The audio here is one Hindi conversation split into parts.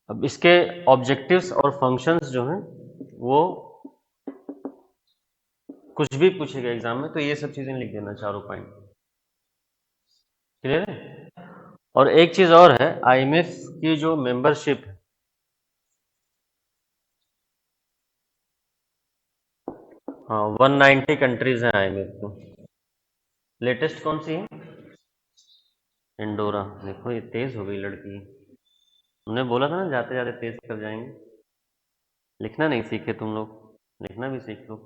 अब इसके ऑब्जेक्टिव्स और फंक्शंस जो हैं वो कुछ भी पूछेगा एग्जाम में तो ये सब चीजें लिख देना, चारों पॉइंट। क्लियर है? और एक चीज और है, आईएमएफ की जो मेंबरशिप है, हाँ 190 कंट्रीज हैं आईएमएफ को। लेटेस्ट कौन सी है? इंडोरा। देखो ये तेज हो गई लड़की। हमने बोला था ना जाते जाते तेज कर जाएंगे। लिखना नहीं सीखे तुम लोग, लिखना भी सीख लो।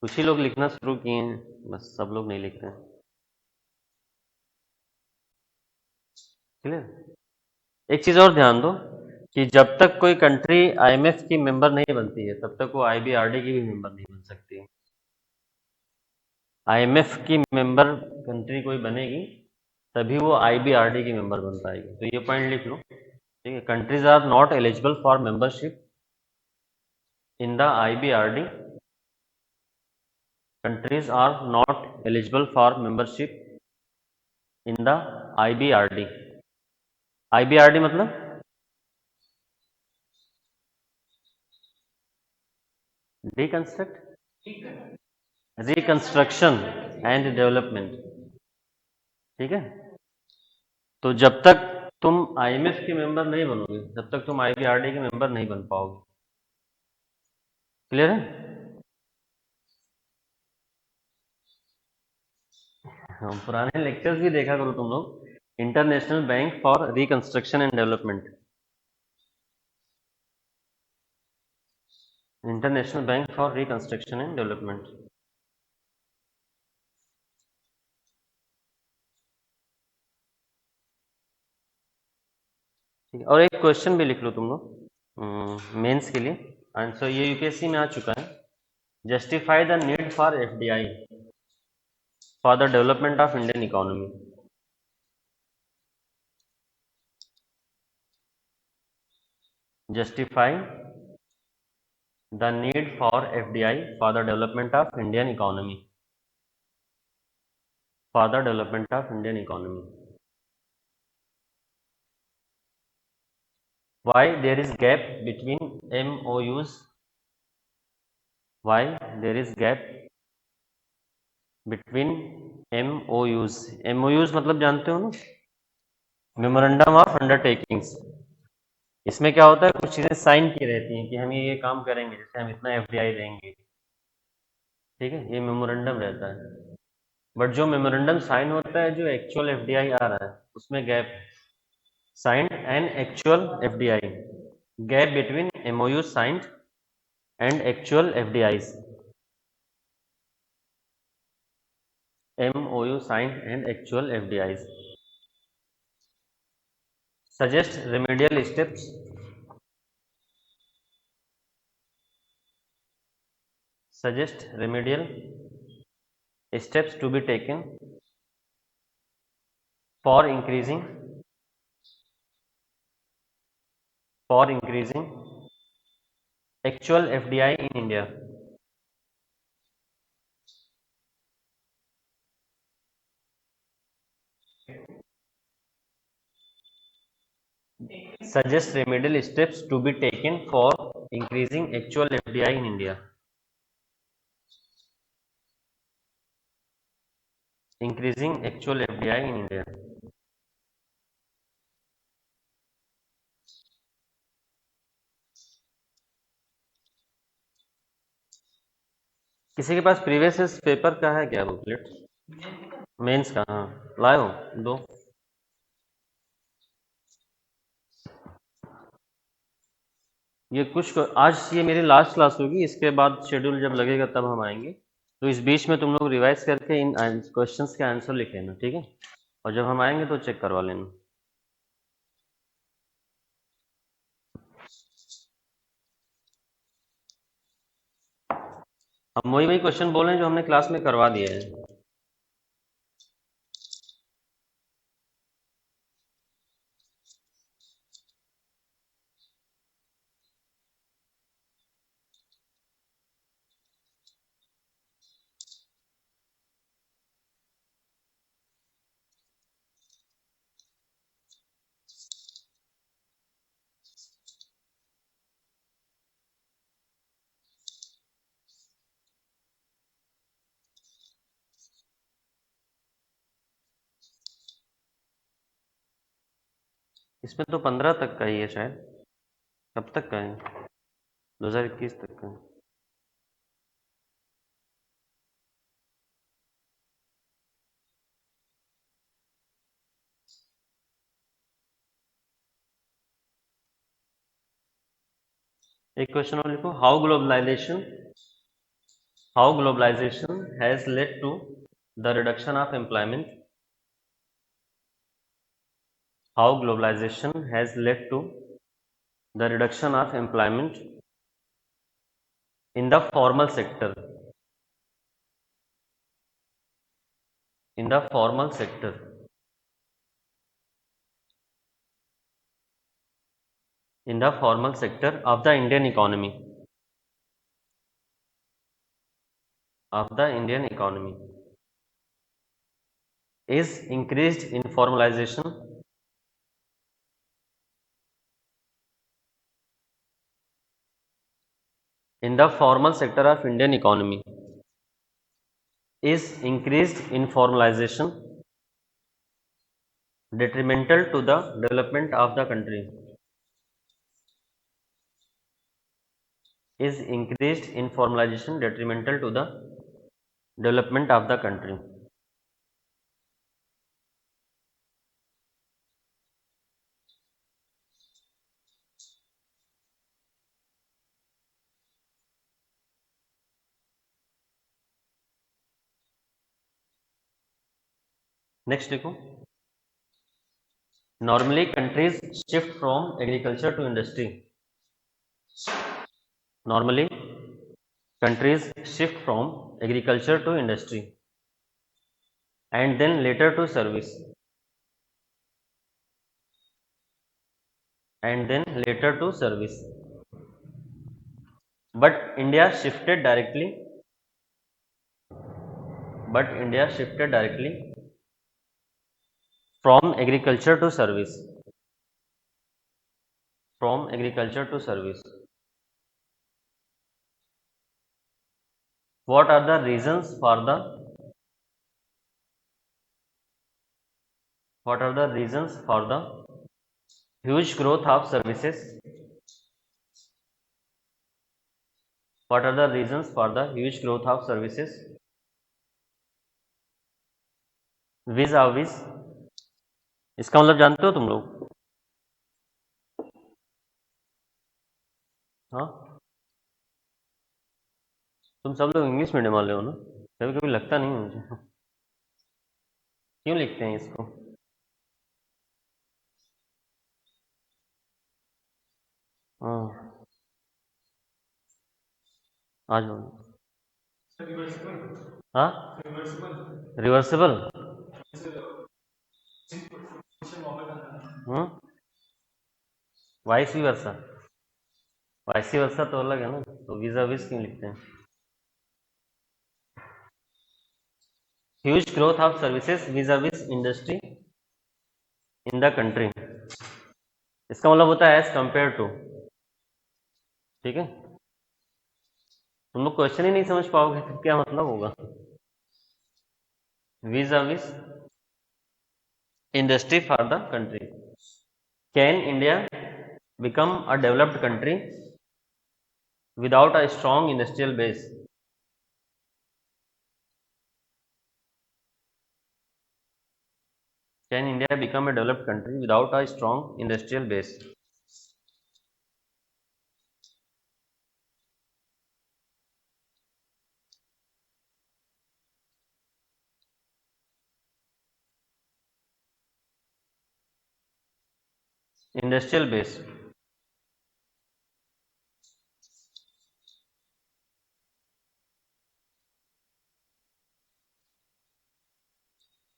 कुछ ही लोग लिखना शुरू किए हैं, बस सब लोग नहीं लिख रहे हैं। क्लियर? एक चीज और ध्यान दो कि जब तक कोई कंट्री आईएमएफ की मेंबर नहीं बनती है तब तक वो आईबीआरडी की भी मेंबर नहीं बन सकती है। आईएमएफ की मेंबर कंट्री कोई बनेगी तभी वो आईबीआरडी की मेंबर बन पाएगी। तो ये पॉइंट लिख लो, ठीक है। Countries are not eligible for membership in the IBRD. Countries are not eligible for membership in the IBRD. IBRD मतलब डिकंस्ट्रक्ट, रिकंस्ट्रक्शन एंड डेवलपमेंट। ठीक है। तो जब तक तुम आईएमएफ के मेंबर नहीं बनोगे तब तक तुम आईबीआरडी के मेंबर नहीं बन पाओगे। क्लियर है? हाँ, पुराने लेक्चर्स भी देखा करो तुम लोग। International bank for reconstruction and development, international bank for reconstruction and development. ठीक है। और एक क्वेश्चन भी लिख लो तुम लोग मेंस के लिए, आंसर ये यूपीएससी में आ चुका है। Justify the need for FDI for the development of Indian economy. Justify the need for FDI for the development of Indian economy, for the development of Indian economy. Why there is gap between MOUs? Why there is gap between MOUs? MOUs मतलब जानते हो ना, मेमोरेंडम ऑफ अंडरटेकिंग्स। इसमें क्या होता है, कुछ चीजें साइन की रहती हैं कि हम ये काम करेंगे, जैसे हम इतना एफडीआई देंगे। ठीक है, ये मेमोरेंडम रहता है। बट जो मेमोरेंडम साइन होता है, जो एक्चुअल एफडीआई आ रहा है उसमें गैप है। Signed and actual FDI, gap between MOU signed and actual FDIs. MOU signed and actual FDIs. Suggest remedial steps. Suggest remedial steps to be taken for increasing actual FDI in India. Suggest remedial steps to be taken for increasing actual FDI in India. Increasing actual FDI in India. किसी के पास प्रीवियस पेपर का है क्या बुकलेट? मेंस का, हाँ लाए हो दो। ये कुछ आज ये मेरी लास्ट क्लास होगी, इसके बाद शेड्यूल जब लगेगा तब हम आएंगे। तो इस बीच में तुम लोग रिवाइज करके इन क्वेश्चंस के आंसर लिख लेना, ठीक है। और जब हम आएंगे तो चेक करवा लेना। हम वही वही क्वेश्चन बोल रहे हैं जो हमने क्लास में करवा दिए हैं। इसमें तो 15 तक का ही है शायद। कब तक का है? 2021 तक का है। एक क्वेश्चन और लिखो, how globalization has led to the reduction of employment, how globalization has led to the reduction of employment in the formal sector, in the formal sector, in the formal sector of the Indian economy, of the Indian economy, is increased informalization, in the formal sector of Indian economy, is increased informalization detrimental to the development of the country, is increased informalization detrimental to the development of the country. Next देखो, normally countries shift from agriculture to industry, normally countries shift from agriculture to industry and then later to service, and then later to service, but India shifted directly, but India shifted directly from agriculture to service, from agriculture to service. What are the reasons for the, what are the reasons for the huge growth of services, what are the reasons for the huge growth of services vis-a-vis, इसका मतलब जानते हो तुम लोग? हाँ, तुम सब लोग इंग्लिश मीडियम वाले हो ना, कभी कभी लगता नहीं है मुझे। क्यों लिखते हैं इसको? हाँ, आ जाओ। हाँ, रिवर्सिबल। हम्म, वाइस वर्सा, वाइस वर्सा तो अलग है ना, तो वीजा विस क्यों लिखते हैं? Huge growth of services visa विस इंडस्ट्री इन द कंट्री, इसका मतलब होता है एज कंपेयर टू। ठीक है, तुम लोग क्वेश्चन ही नहीं समझ पाओगे तो क्या मतलब होगा? वीजा विस industry for the country. Can India become a developed country without a strong industrial base? Can India become a developed country without a strong industrial base? Industrial base.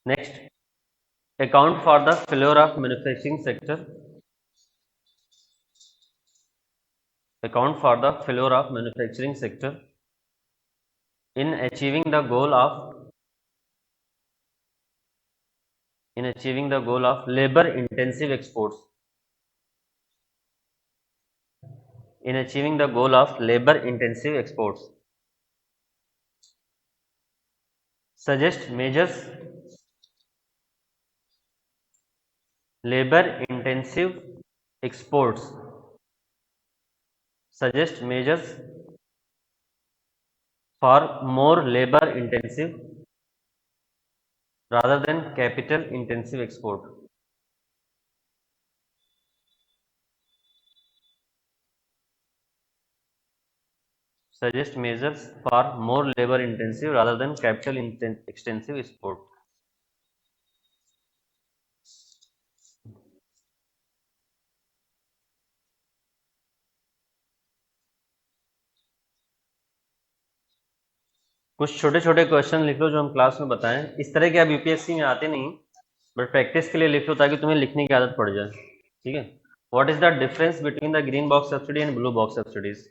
Next, account for the failure of manufacturing sector. Account for the failure of manufacturing sector in achieving the goal of, in achieving the goal of labor intensive exports, in achieving the goal of labor intensive exports. Suggest measures, labour intensive exports suggest measures for more labour intensive rather than capital intensive export. Suggest measures for more labor intensive rather than capital extensive export. कुछ छोटे छोटे क्वेश्चन लिख लो जो हम क्लास में बताएं। इस तरह के आप यूपीएससी में आते नहीं, बट प्रैक्टिस के लिए लिख लो ताकि तुम्हें लिखने की आदत पड़ जाए। ठीक है। What is the difference between the green box subsidy and blue box subsidies?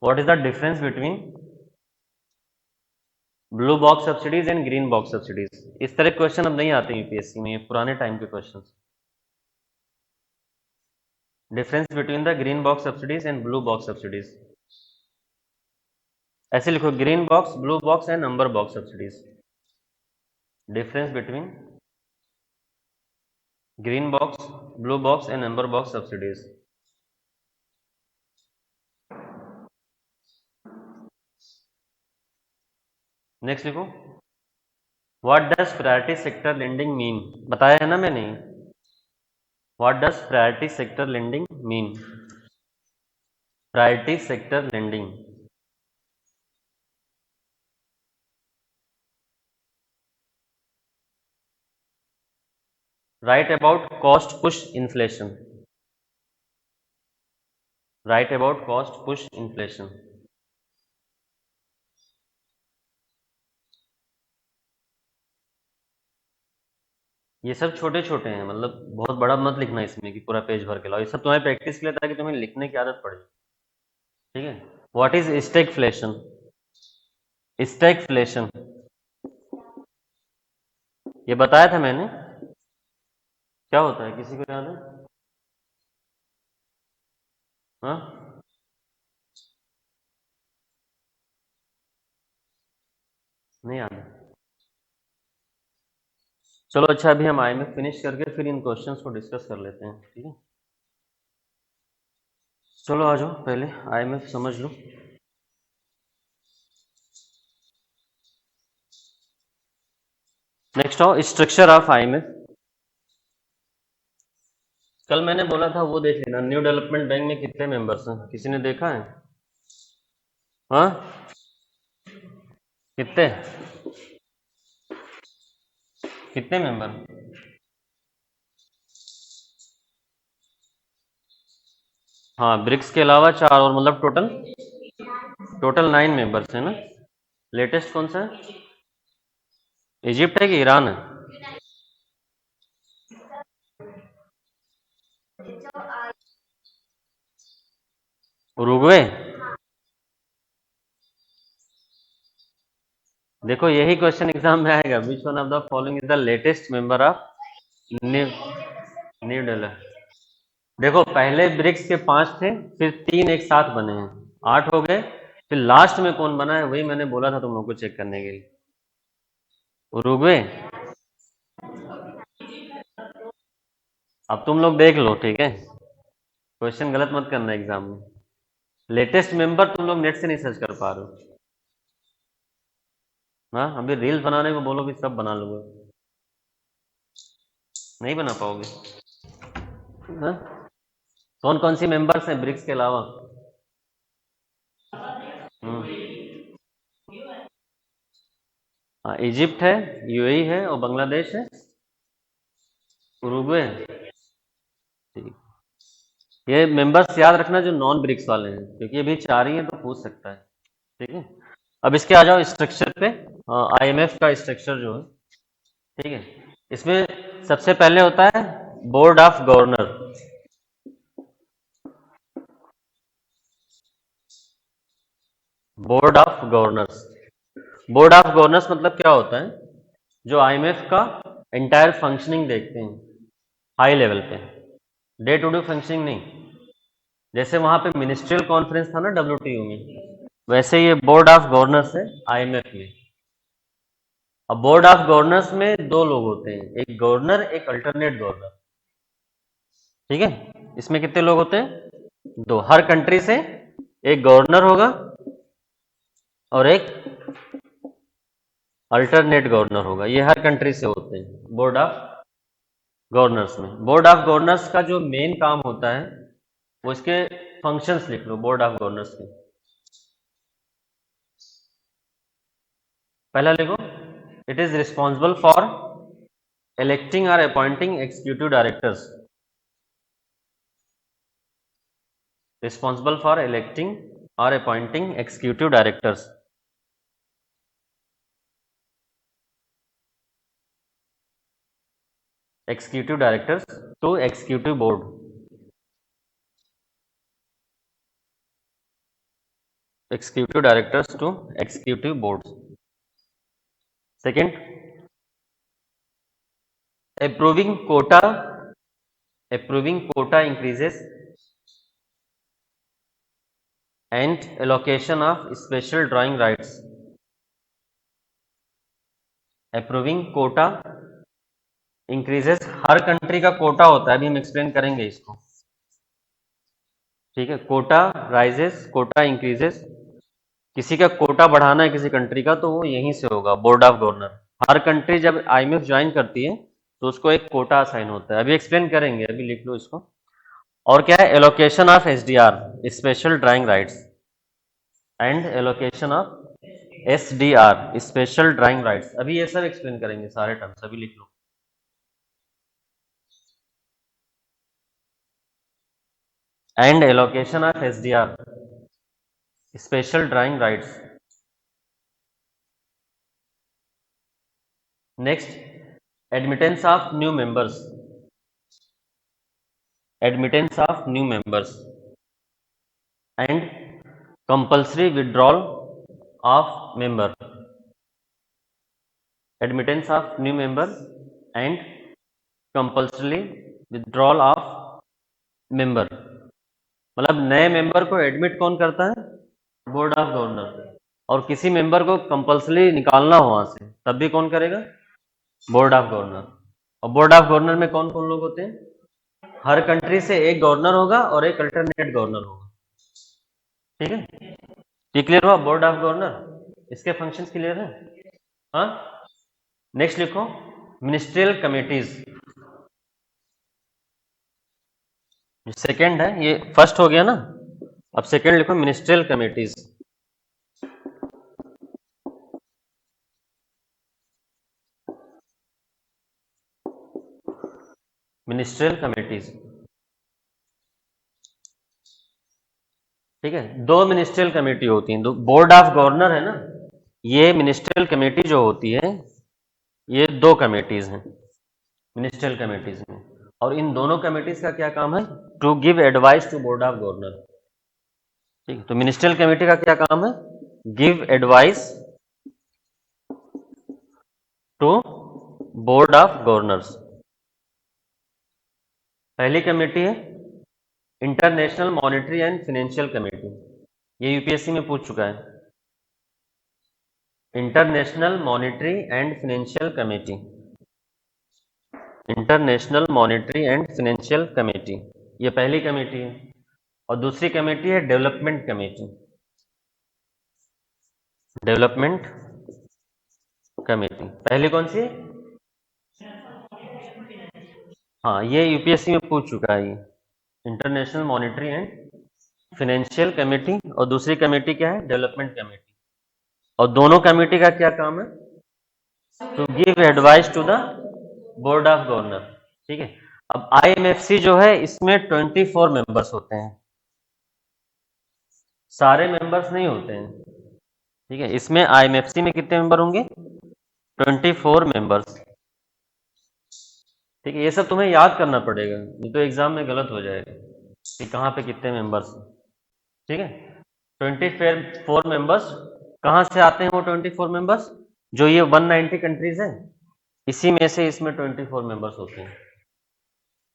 What is the difference between blue box subsidies and green box subsidies? इस तरह क्वेश्चन अब नहीं आते यूपीएससी में, पुराने टाइम के question. Difference between the green box subsidies and blue box subsidies. ऐसे लिखो, green box, blue box and number box subsidies. Difference between green box, blue box and number box subsidies. Next लिखो, what does priority sector lending mean? बताया है ना मैंने। What does priority sector lending mean? Priority sector lending, right about cost push inflation. Right about cost push inflation. ये सब छोटे छोटे हैं, मतलब बहुत बड़ा मत लिखना इसमें कि पूरा पेज भर के लाओ। ये सब तुम्हारी प्रैक्टिस के लिए ताकि तुम्हें लिखने की आदत पड़ जाए। ठीक है। What is stagflation? स्टैगफ्लेशन ये बताया था मैंने, क्या होता है किसी को याद है? हाँ, नहीं याद है। चलो अच्छा, अभी हम आईएमएफ फिनिश करके फिर इन क्वेश्चंस को डिस्कस कर लेते हैं। ठीक है, चलो आ जाओ, पहले आईएमएफ समझ लो। नेक्स्ट आओ, स्ट्रक्चर ऑफ आईएमएफ। कल मैंने बोला था वो देख लेना, न्यू डेवलपमेंट बैंक में कितने मेंबर्स हैं, किसी ने देखा है? हाँ, कितने कितने मेंबर? हाँ, ब्रिक्स के अलावा 4 और, मतलब टोटल टोटल 9 मेंबर्स है ना। लेटेस्ट कौन सा है? इजिप्ट है कि ईरान है? उरुग्वे। देखो यही क्वेश्चन एग्जाम में आएगा, which one of the following is the latest member of new new develop. देखो पहले ब्रिक्स के 5 थे, फिर 3 एक साथ बने हैं, 8 हो गए। फिर लास्ट में कौन बना है वही मैंने बोला था तुम लोग को चेक करने के लिए, उरुग्वे। अब तुम लोग देख लो, ठीक है, क्वेश्चन गलत मत करना एग्जाम में। लेटेस्ट मेंबर तुम लोग नेट से नहीं सर्च कर पा रहे हो। हाँ, अभी रील्स बनाने को बोलो भी सब बना लोगे, नहीं बना पाओगे। हाँ? कौन कौन सी मेंबर्स हैं ब्रिक्स के अलावा? हाँ, इजिप्ट है, यूएई है और बांग्लादेश है, उरुग्वे है। ठीक, ये मेंबर्स याद रखना जो नॉन ब्रिक्स वाले हैं, क्योंकि अभी 4 ही हैं तो पूछ सकता है। ठीक है, अब इसके आ जाओ स्ट्रक्चर पे। आईएमएफ का स्ट्रक्चर जो है, ठीक है, इसमें सबसे पहले होता है board of governor. Board of governors. Board of governors मतलब क्या होता है, जो आईएमएफ का एंटायर फंक्शनिंग देखते हैं हाई लेवल पे, डे टू डे फंक्शनिंग नहीं। जैसे वहां पे मिनिस्ट्रियल कॉन्फ्रेंस था ना डब्ल्यूटीओ में, वैसे ये बोर्ड ऑफ गवर्नर्स है आईएमएफ में। अब बोर्ड ऑफ गवर्नर्स में दो लोग होते हैं, एक गवर्नर एक अल्टरनेट गवर्नर, ठीक है। इसमें कितने लोग होते हैं? दो। हर कंट्री से एक गवर्नर होगा और एक अल्टरनेट गवर्नर होगा, ये हर कंट्री से होते हैं बोर्ड ऑफ गवर्नर्स में। बोर्ड ऑफ गवर्नर्स का जो मेन काम होता है वो इसके फंक्शंस लिख लो बोर्ड ऑफ गवर्नर्स के। पहला लिखो, it is responsible for electing or appointing executive directors, responsible for electing or appointing executive directors, executive directors to executive board, executive directors to executive boards. Second, approving quota increases and allocation of special drawing rights. Approving quota increases, her country का कोटा होता है, अभी हम एक्सप्लेन करेंगे इसको, ठीक है। कोटा राइजेस, कोटा इंक्रीजेस, किसी का कोटा बढ़ाना है किसी कंट्री का तो वो यहीं से होगा, board of governor. Her country जब आईएमएफ ज्वाइन करती है तो उसको एक कोटा असाइन होता है, अभी एक्सप्लेन करेंगे, अभी लिख लो इसको। और क्या है? Allocation of SDR, special drawing rights, and allocation of SDR, special drawing rights. अभी ये सब एक्सप्लेन करेंगे सारे टर्म्स, अभी लिख लो। And allocation of SDR, special drawing rights. Next, admittance of new members, admittance of new members and compulsory withdrawal of member, admittance of new member and compulsory withdrawal of member। मतलब नए मेंबर को एडमिट कौन करता है? Board of governor. और किसी मेंबर को कंपल्सरी निकालना हो वहां से तब भी कौन करेगा? Board of governor. और बोर्ड ऑफ गवर्नर में कौन कौन लोग होते हैं? हर कंट्री से एक गवर्नर होगा और एक अल्टरनेट गवर्नर होगा, ठीक है। ये क्लियर हुआ बोर्ड ऑफ गवर्नर, इसके फंक्शंस क्लियर है? हाँ। नेक्स्ट लिखो, मिनिस्ट्रियल कमिटीज। सेकंड है, ये फर्स्ट हो गया ना, अब सेकंड लिखो, मिनिस्ट्रियल कमिटीज। मिनिस्ट्रियल कमिटीज, ठीक है। दो मिनिस्ट्रियल कमेटी होती हैं, दो। बोर्ड ऑफ गवर्नर है ना, ये मिनिस्ट्रियल कमेटी जो होती है ये दो कमेटीज हैं मिनिस्ट्रियल कमेटीज में। और इन दोनों कमेटीज का क्या काम है? To give advice to board of governor, ठीक। तो मिनिस्ट्रियल कमेटी का क्या काम है? Give advice to board of governors. पहली कमेटी है international monetary and financial committee, ये यूपीएससी में पूछ चुका है। International monetary and financial committee, international monetary and financial committee, ये पहली कमेटी है। और दूसरी कमेटी है डेवलपमेंट कमेटी, डेवलपमेंट कमेटी। पहली कौन सी? हाँ, ये यूपीएससी में पूछ चुका है, ये international monetary and financial committee. और दूसरी कमेटी क्या है? Development committee. और दोनों कमेटी का क्या काम है? To give advice to the board of governor, ठीक है। अब आईएमएफसी जो है इसमें 24 मेंबर्स होते हैं, सारे मेंबर्स नहीं होते हैं, ठीक है। इसमें आईएमएफसी में कितने मेंबर होंगे? 24 मेंबर्स, ठीक है। ये सब तुम्हें याद करना पड़ेगा, नहीं तो एग्जाम में गलत हो जाएगा कि कहाँ पे कितने मेंबर्स, ठीक है। 24 मेंबर्स कहाँ से आते हैं? वो 24 मेंबर्स जो ये 190 कंट्रीज है, इसी में से इसमें 24 मेंबर्स होते हैं।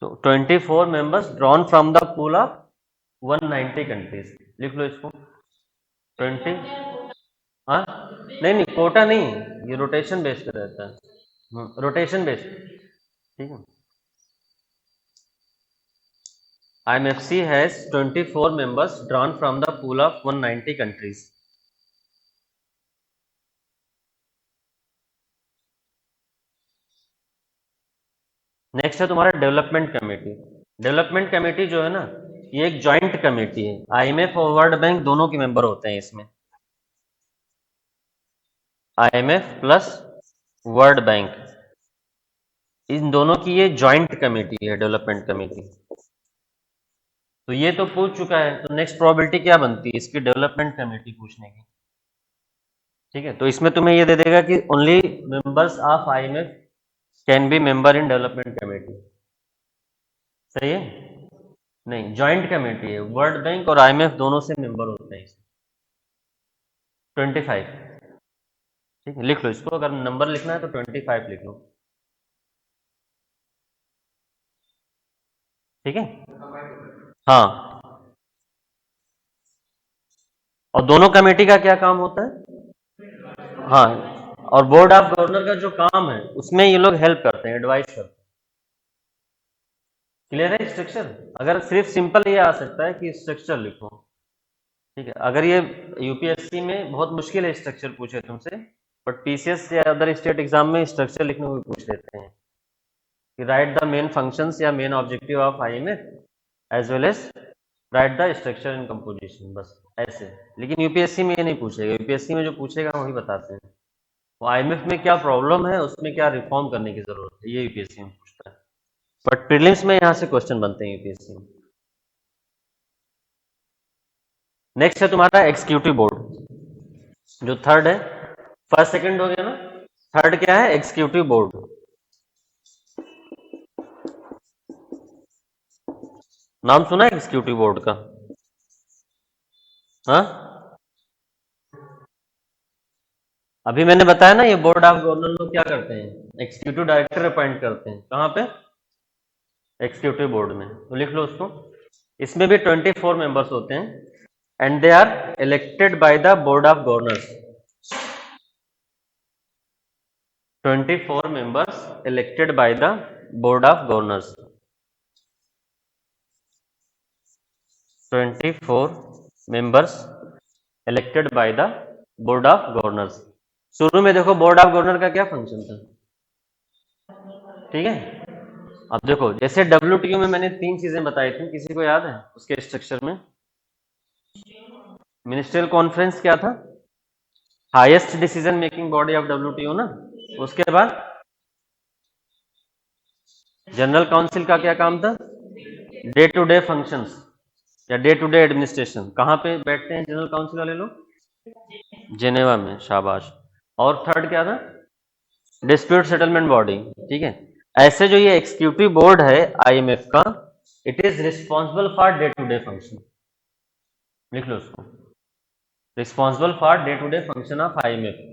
तो 24 members drawn from the pool of 190 countries, लिख लो इसको। 20 हाँ, नहीं नहीं, कोटा नहीं, ये रोटेशन बेस्ड रहता है, रोटेशन बेस्ड। ठीक है। IMFC has 24 members drawn from the pool of 190 countries. Next है तुम्हारा डेवलपमेंट कमेटी। डेवलपमेंट कमेटी जो है ना, ये एक जॉइंट कमेटी है, IMF और वर्ल्ड बैंक दोनों के मेंबर होते हैं इसमें। IMF प्लस वर्ल्ड बैंक, इन दोनों की ये जॉइंट कमेटी है, डेवलपमेंट कमेटी। तो ये तो पूछ चुका है, तो नेक्स्ट प्रोबेबिलिटी क्या बनती है इसकी, डेवलपमेंट कमेटी पूछने की। ठीक है, तो इसमें तुम्हें ये दे देगा कि only members of IMF can be member in development committee. सही है। नहीं, जॉइंट कमेटी है, वर्ल्ड बैंक और IMF दोनों से मेंबर होते हैं इसमें। 25। ठीक है, लिख लो इसको, अगर नंबर लिखना है तो 25 लिख लो। ठीक है। हाँ, और दोनों कमेटी का क्या काम होता है। हाँ, और बोर्ड ऑफ गवर्नर का जो काम है उसमें ये लोग हेल्प करते हैं, एडवाइस करते हैं। क्लियर है स्ट्रक्चर। अगर सिर्फ सिंपल ये आ सकता है कि स्ट्रक्चर लिखो। ठीक है, अगर ये यूपीएससी में बहुत मुश्किल है स्ट्रक्चर पूछे तुमसे, बट पीसीएस या अदर स्टेट एग्जाम में स्ट्रक्चर लिखने को भी पूछ लेते हैं कि राइट द मेन फंक्शंस या main objective of IMF as well as write the structure and composition, बस ऐसे। लेकिन यूपीएससी में ये नहीं पूछेगा, यूपीएससी में जो पूछेगा वही बताते हैं, वो IMF में क्या प्रॉब्लम है, उसमें क्या रिफॉर्म करने की जरूरत है, ये यूपीएससी में पूछता है। बट प्रीलिम्स में यहाँ से क्वेश्चन बनते हैं यूपीएससी में। नेक्स्ट है तुम्हारा एग्जीक्यूटिव बोर्ड, जो थर्ड है। फर्स्ट सेकंड हो गया ना, थर्ड क्या है, एग्जीक्यूटिव बोर्ड। नाम सुना है एग्जीक्यूटिव बोर्ड का। हाँ, अभी मैंने बताया ना, ये बोर्ड ऑफ गवर्नर लोग क्या करते हैं, एग्जीक्यूटिव डायरेक्टर अपॉइंट करते हैं, कहाँ पे, एग्जीक्यूटिव बोर्ड में। तो लिख लो उसको। इसमें भी 24 मेंबर्स होते हैं and they are elected by the board of governors. 24 members elected by the board of governors। 24 members elected by the board of governors। शुरू में देखो बोर्ड ऑफ गवर्नर का क्या फंक्शन था। ठीक है, अब देखो जैसे WTO में मैंने 3 चीजें बताई थी, किसी को याद है उसके स्ट्रक्चर में। मिनिस्ट्रियल कॉन्फ्रेंस क्या था, highest decision making body of WTO ना। उसके बाद जनरल काउंसिल का क्या काम था, डे टू डे फंक्शंस या डे टू डे एडमिनिस्ट्रेशन। कहाँ पे बैठते हैं जनरल काउंसिल वाले लोग, जेनेवा में, शाबाश। और थर्ड क्या था, डिस्प्यूट सेटलमेंट बॉडी। ठीक है, ऐसे जो ये एग्जीक्यूटिव बोर्ड है IMF का, it is responsible for day to day function. लिख लो उसको, responsible for day to day function of IMF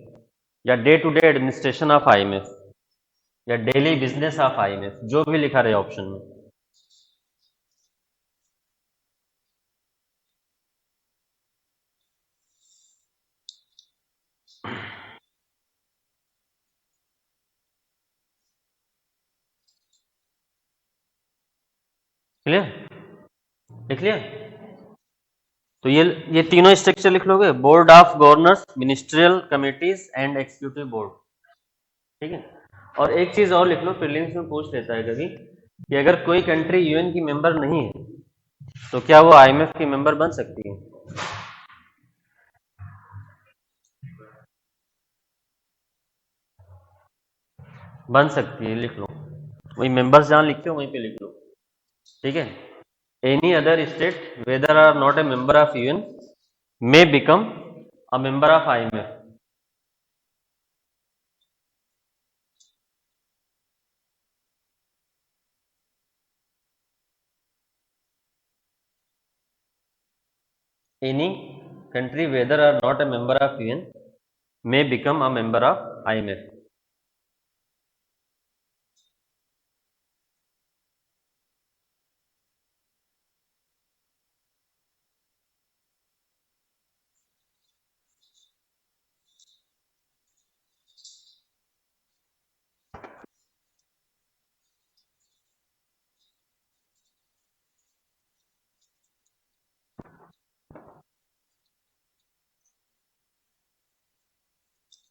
या day to day administration of IMF या डेली बिजनेस ऑफ IMF, जो भी लिखा रहे ऑप्शन में। क्लियर, लिख लिया। तो ये तीनों स्ट्रक्चर लिख लोगे, board of governors, ministerial committees and executive board. ठीक है, और एक चीज और लिख लो, प्रीलिम्स में पूछ लेता है कभी, कि अगर कोई कंट्री UN की मेंबर नहीं है तो क्या वो IMF की मेंबर बन सकती है। बन सकती है, लिख लो, वही मेंबर्स जहां लिखते हो वहीं पे लिख लो। ठीक है, any other state whether or not a member of UN may become a member of IMF। Any country whether are not a member of UN may become a member of IMF।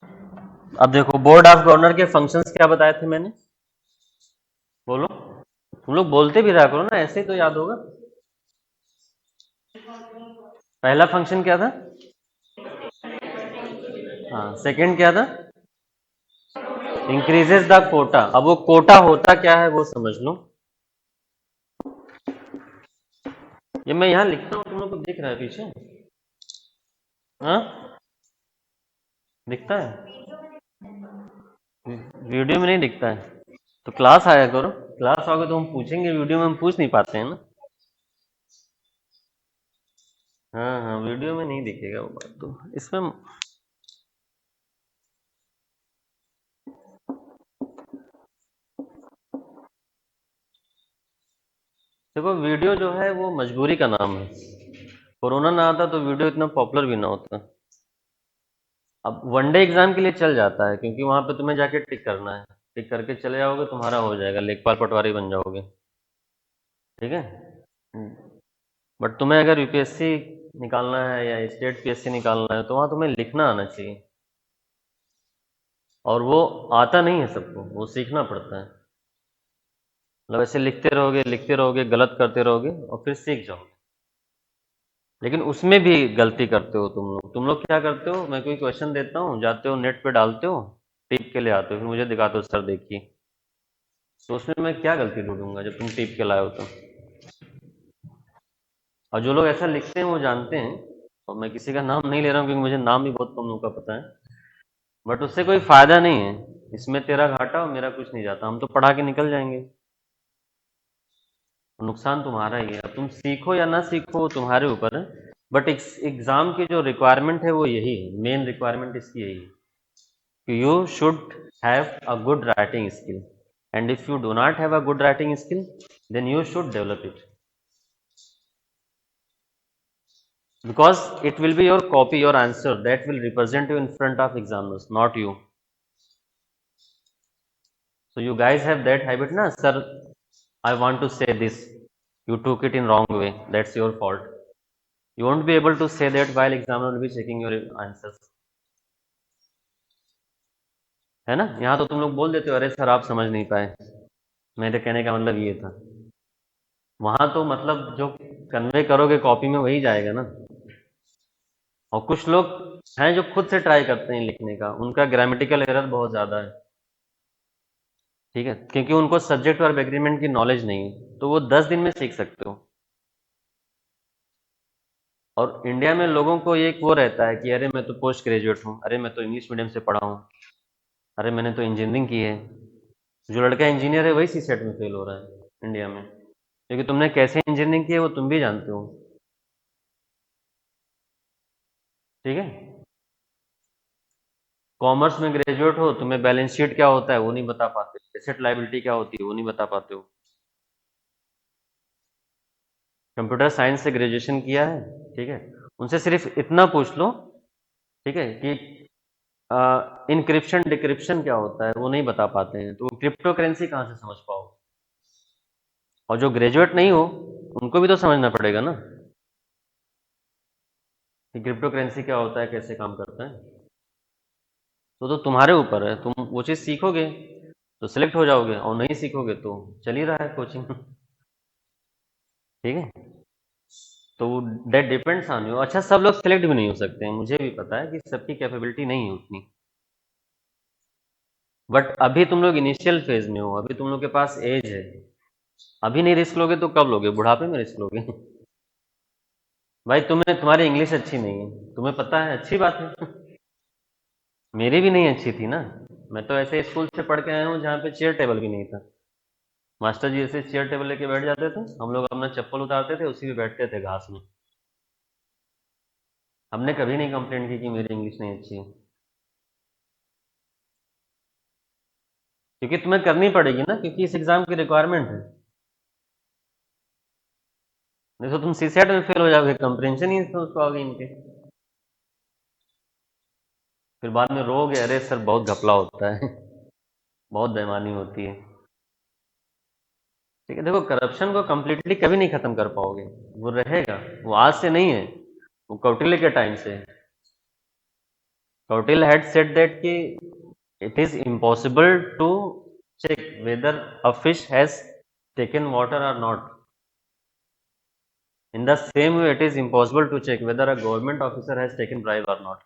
अब देखो, बोर्ड ऑफ गवर्नर के फंक्शंस क्या बताए थे मैंने? बोलो, तुम लोग बोलते भी रहा करो ना, ऐसे ही तो याद होगा। पहला फंक्शन क्या था? हाँ, सेकंड क्या था? Increases the quota. अब वो कोटा होता क्या है वो समझ लो। ये मैं यहाँ लिखता हूँ, तुम लोग को दिख रहा है पीछे? हाँ, दिखता है? वीडियो में नहीं दिखता है तो क्लास आया करो। क्लास आओगे तो हम पूछेंगे, वीडियो में हम पूछ नहीं पाते हैं ना। हाँ हाँ, वीडियो में नहीं दिखेगा वो बात तो। इसमें देखो, वीडियो जो है वो मजबूरी का नाम है। कोरोना ना आता तो वीडियो इतना पॉपुलर भी ना होता। अब वनडे एग्जाम के लिए चल जाता है, क्योंकि वहां पे तुम्हें जाके टिक करना है। टिक करके चले जाओगे, तुम्हारा हो जाएगा, लेखपाल पटवारी बन जाओगे। ठीक है। बट तुम्हें अगर यूपीएससी निकालना है या स्टेट पीएससी निकालना है तो वहां तुम्हें लिखना आना चाहिए। और वो आता नहीं है सबको, वो सीखना पड़ता है। मतलब ऐसे लिखते रहोगे, गलत करते रहोगे और फिर सीख जाओगे। लेकिन उसमें भी गलती करते हो तुम लोग क्या करते हो? मैं कोई क्वेश्चन देता हूँ, जाते हो नेट पे डालते हो, टिप के ले आते हो, फिर मुझे दिखाते हो सर देखिए। तो उसमें मैं क्या गलती ढूंढूंगा जब तुम टिप के लाए हो तो? और जो लोग ऐसा लिखते हैं वो जानते हैं, और मैं किसी का नाम नहीं ले रहा हूँ क्योंकि मुझे नाम भी बहुत कम लोगों का पता है। बट उससे कोई फायदा नहीं है। इसमें तेरा घाटा और मेरा कुछ नहीं जाता, हम तो पढ़ा के निकल जाएंगे। नुकसान तुम्हारा ही है। अब तुम सीखो या ना सीखो वो तुम्हारे ऊपर है। बट एग्जाम की जो रिक्वायरमेंट है वो यही है, मेन रिक्वायरमेंट इसकी यही है कि you should have a good writing skill, and if you do not have a good writing skill then you should develop it, because it will be your copy, your answer that will represent you in front of examiners, not you. So you guys have that habit, na sir, I want to say this, you took it in wrong way, that's your fault. You won't be able to say that while examiner will be checking your answers, है ना? यहाँ तो तुम लोग बोल देते हो अरे सर आप समझ नहीं पाए, मेरे कहने का मतलब ये था। वहां तो मतलब जो कन्वे करोगे कॉपी में वही जाएगा ना। और कुछ लोग हैं जो खुद से ट्राई करते हैं लिखने का, उनका ग्रामेटिकल एरर बहुत ज़्यादा है। ठीक है, क्योंकि उनको सब्जेक्ट और एग्रीमेंट की नॉलेज नहीं है, तो वो 10 दिन में सीख सकते हो। और इंडिया में लोगों को एक वो रहता है कि अरे मैं तो पोस्ट ग्रेजुएट हूँ, अरे मैं तो इंग्लिश मीडियम से पढ़ा हूँ, अरे मैंने तो इंजीनियरिंग की है। जो लड़का इंजीनियर है वही सी सेट में फेल हो रहा है इंडिया में, क्योंकि तुमने कैसे इंजीनियरिंग की है वो तुम भी जानते हो। ठीक है। कॉमर्स में ग्रेजुएट हो, तुम्हें बैलेंस शीट क्या होता है वो नहीं बता पाते, एसेट लाइबिलिटी क्या होती है वो नहीं बता पाते हो। कंप्यूटर साइंस से ग्रेजुएशन किया है, ठीक है, उनसे सिर्फ इतना पूछ लो, ठीक है, कि इनक्रिप्शन डिक्रिप्शन क्या होता है वो नहीं बता पाते हैं, तो क्रिप्टो करेंसी कहाँ से समझ पाओ? और जो ग्रेजुएट नहीं हो उनको भी तो समझना पड़ेगा ना कि क्रिप्टो करेंसी क्या होता है, कैसे काम करता है। तो तुम्हारे ऊपर है, तुम वो चीज़ सीखोगे तो सिलेक्ट हो जाओगे, और नहीं सीखोगे तो चल ही रहा है कोचिंग। ठीक है। तो दैट डिपेंड्स ऑन यू। अच्छा, सब लोग सिलेक्ट भी नहीं हो सकते हैं, मुझे भी पता है कि सबकी कैपेबिलिटी नहीं है उतनी। बट अभी तुम लोग इनिशियल फेज में हो, अभी तुम लोग के पास एज है। अभी नहीं रिस्क लोगे तो कब लोगे? बुढ़ापे में रिस्क लोगे। भाई तुम्हारी इंग्लिश अच्छी नहीं है, तुम्हें पता है, अच्छी बात है। मेरी भी नहीं अच्छी थी ना। मैं तो ऐसे स्कूल से पढ़ के आया हूँ जहाँ पे चेयर टेबल भी नहीं था। मास्टर जी ऐसे चेयर टेबल लेके बैठ जाते थे, हम लोग अपना चप्पल उतारते थे, उसी पे बैठते थे घास में। हमने कभी नहीं कंप्लेंट की कि मेरी इंग्लिश नहीं अच्छी है, क्योंकि तुम्हें करनी पड़ेगी ना, क्योंकि इस एग्जाम की रिक्वायरमेंट है। नहीं तो तुम सीसेट में फेल हो जाओगे, कंप्रेंशन ही नहीं समझ पाओगे इनके। फिर बाद में रोगे अरे सर बहुत घपला होता है। बहुत बेईमानी होती है। ठीक है, देखो करप्शन को कंप्लीटली कभी नहीं खत्म कर पाओगे, वो रहेगा। वो आज से नहीं है, वो कौटिल्य के टाइम से है। Kautil had said that ki it is impossible to check whether a fish has taken water or not. In the same way, it is impossible to check whether a government officer has taken bribe or not.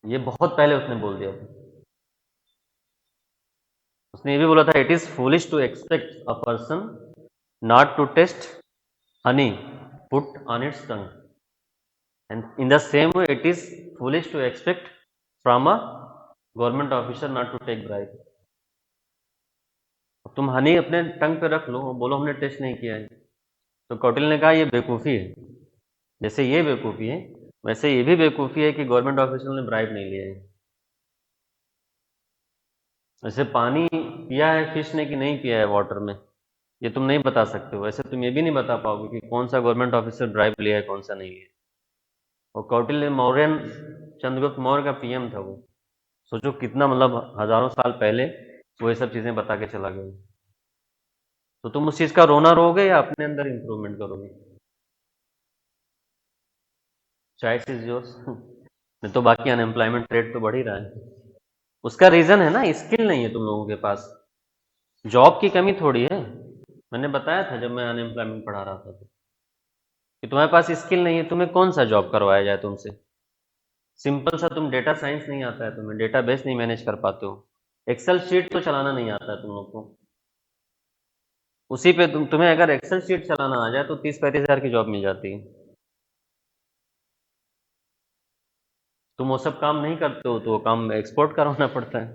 ये बहुत पहले उसने बोल दिया था। उसने ये भी बोला था, it is foolish to expect a person not to test honey put on its tongue, and in the same way it is foolish to expect from a government officer not to take bribe. तुम हनी अपने टंग पे रख लो, बोलो हमने टेस्ट नहीं किया है, तो कौटिल ने कहा ये बेवकूफ़ी है। जैसे ये बेवकूफ़ी है, वैसे ये भी बेवकूफ़ी है कि गवर्नमेंट ऑफिसर ने ब्राइब नहीं लिया है। वैसे पानी पिया है फिश ने कि नहीं पिया है वाटर में, ये तुम नहीं बता सकते हो। वैसे तुम ये भी नहीं बता पाओगे कि कौन सा गवर्नमेंट ऑफिसर ब्राइब लिया है, कौन सा नहीं लिया। और कौटिल्य मौर्यन चंद्रगुप्त मौर्य का पीएम था वो। सोचो कितना, मतलब हजारों साल पहले वो ये सब चीज़ें बता के चला गया। तो तुम उस चीज़ का रोना रोगे या अपने अंदर इंप्रूवमेंट करोगे? Choice is yours. नहीं तो बाकी अनएम्प्लॉयमेंट रेट तो बढ़ ही रहा है। उसका रीज़न है ना, स्किल नहीं है तुम लोगों के पास। जॉब की कमी थोड़ी है। मैंने बताया था जब मैं अनएम्प्लॉयमेंट पढ़ा रहा था तो, कि तुम्हारे पास स्किल नहीं है, तुम्हें कौन सा जॉब करवाया जाए तुमसे। सिंपल सा, तुम डेटा साइंस नहीं आता है, तुम्हें डेटा बेस नहीं मैनेज कर पाते हो, एक्सेल शीट तो चलाना नहीं आता है तुम लोग को। उसी पे तुम्हें अगर एक्सेल शीट चलाना आ जाए तो 30-35 हज़ार की जॉब मिल जाती है। तुम वो सब काम नहीं करते हो तो वो काम एक्सपोर्ट करवाना पड़ता है।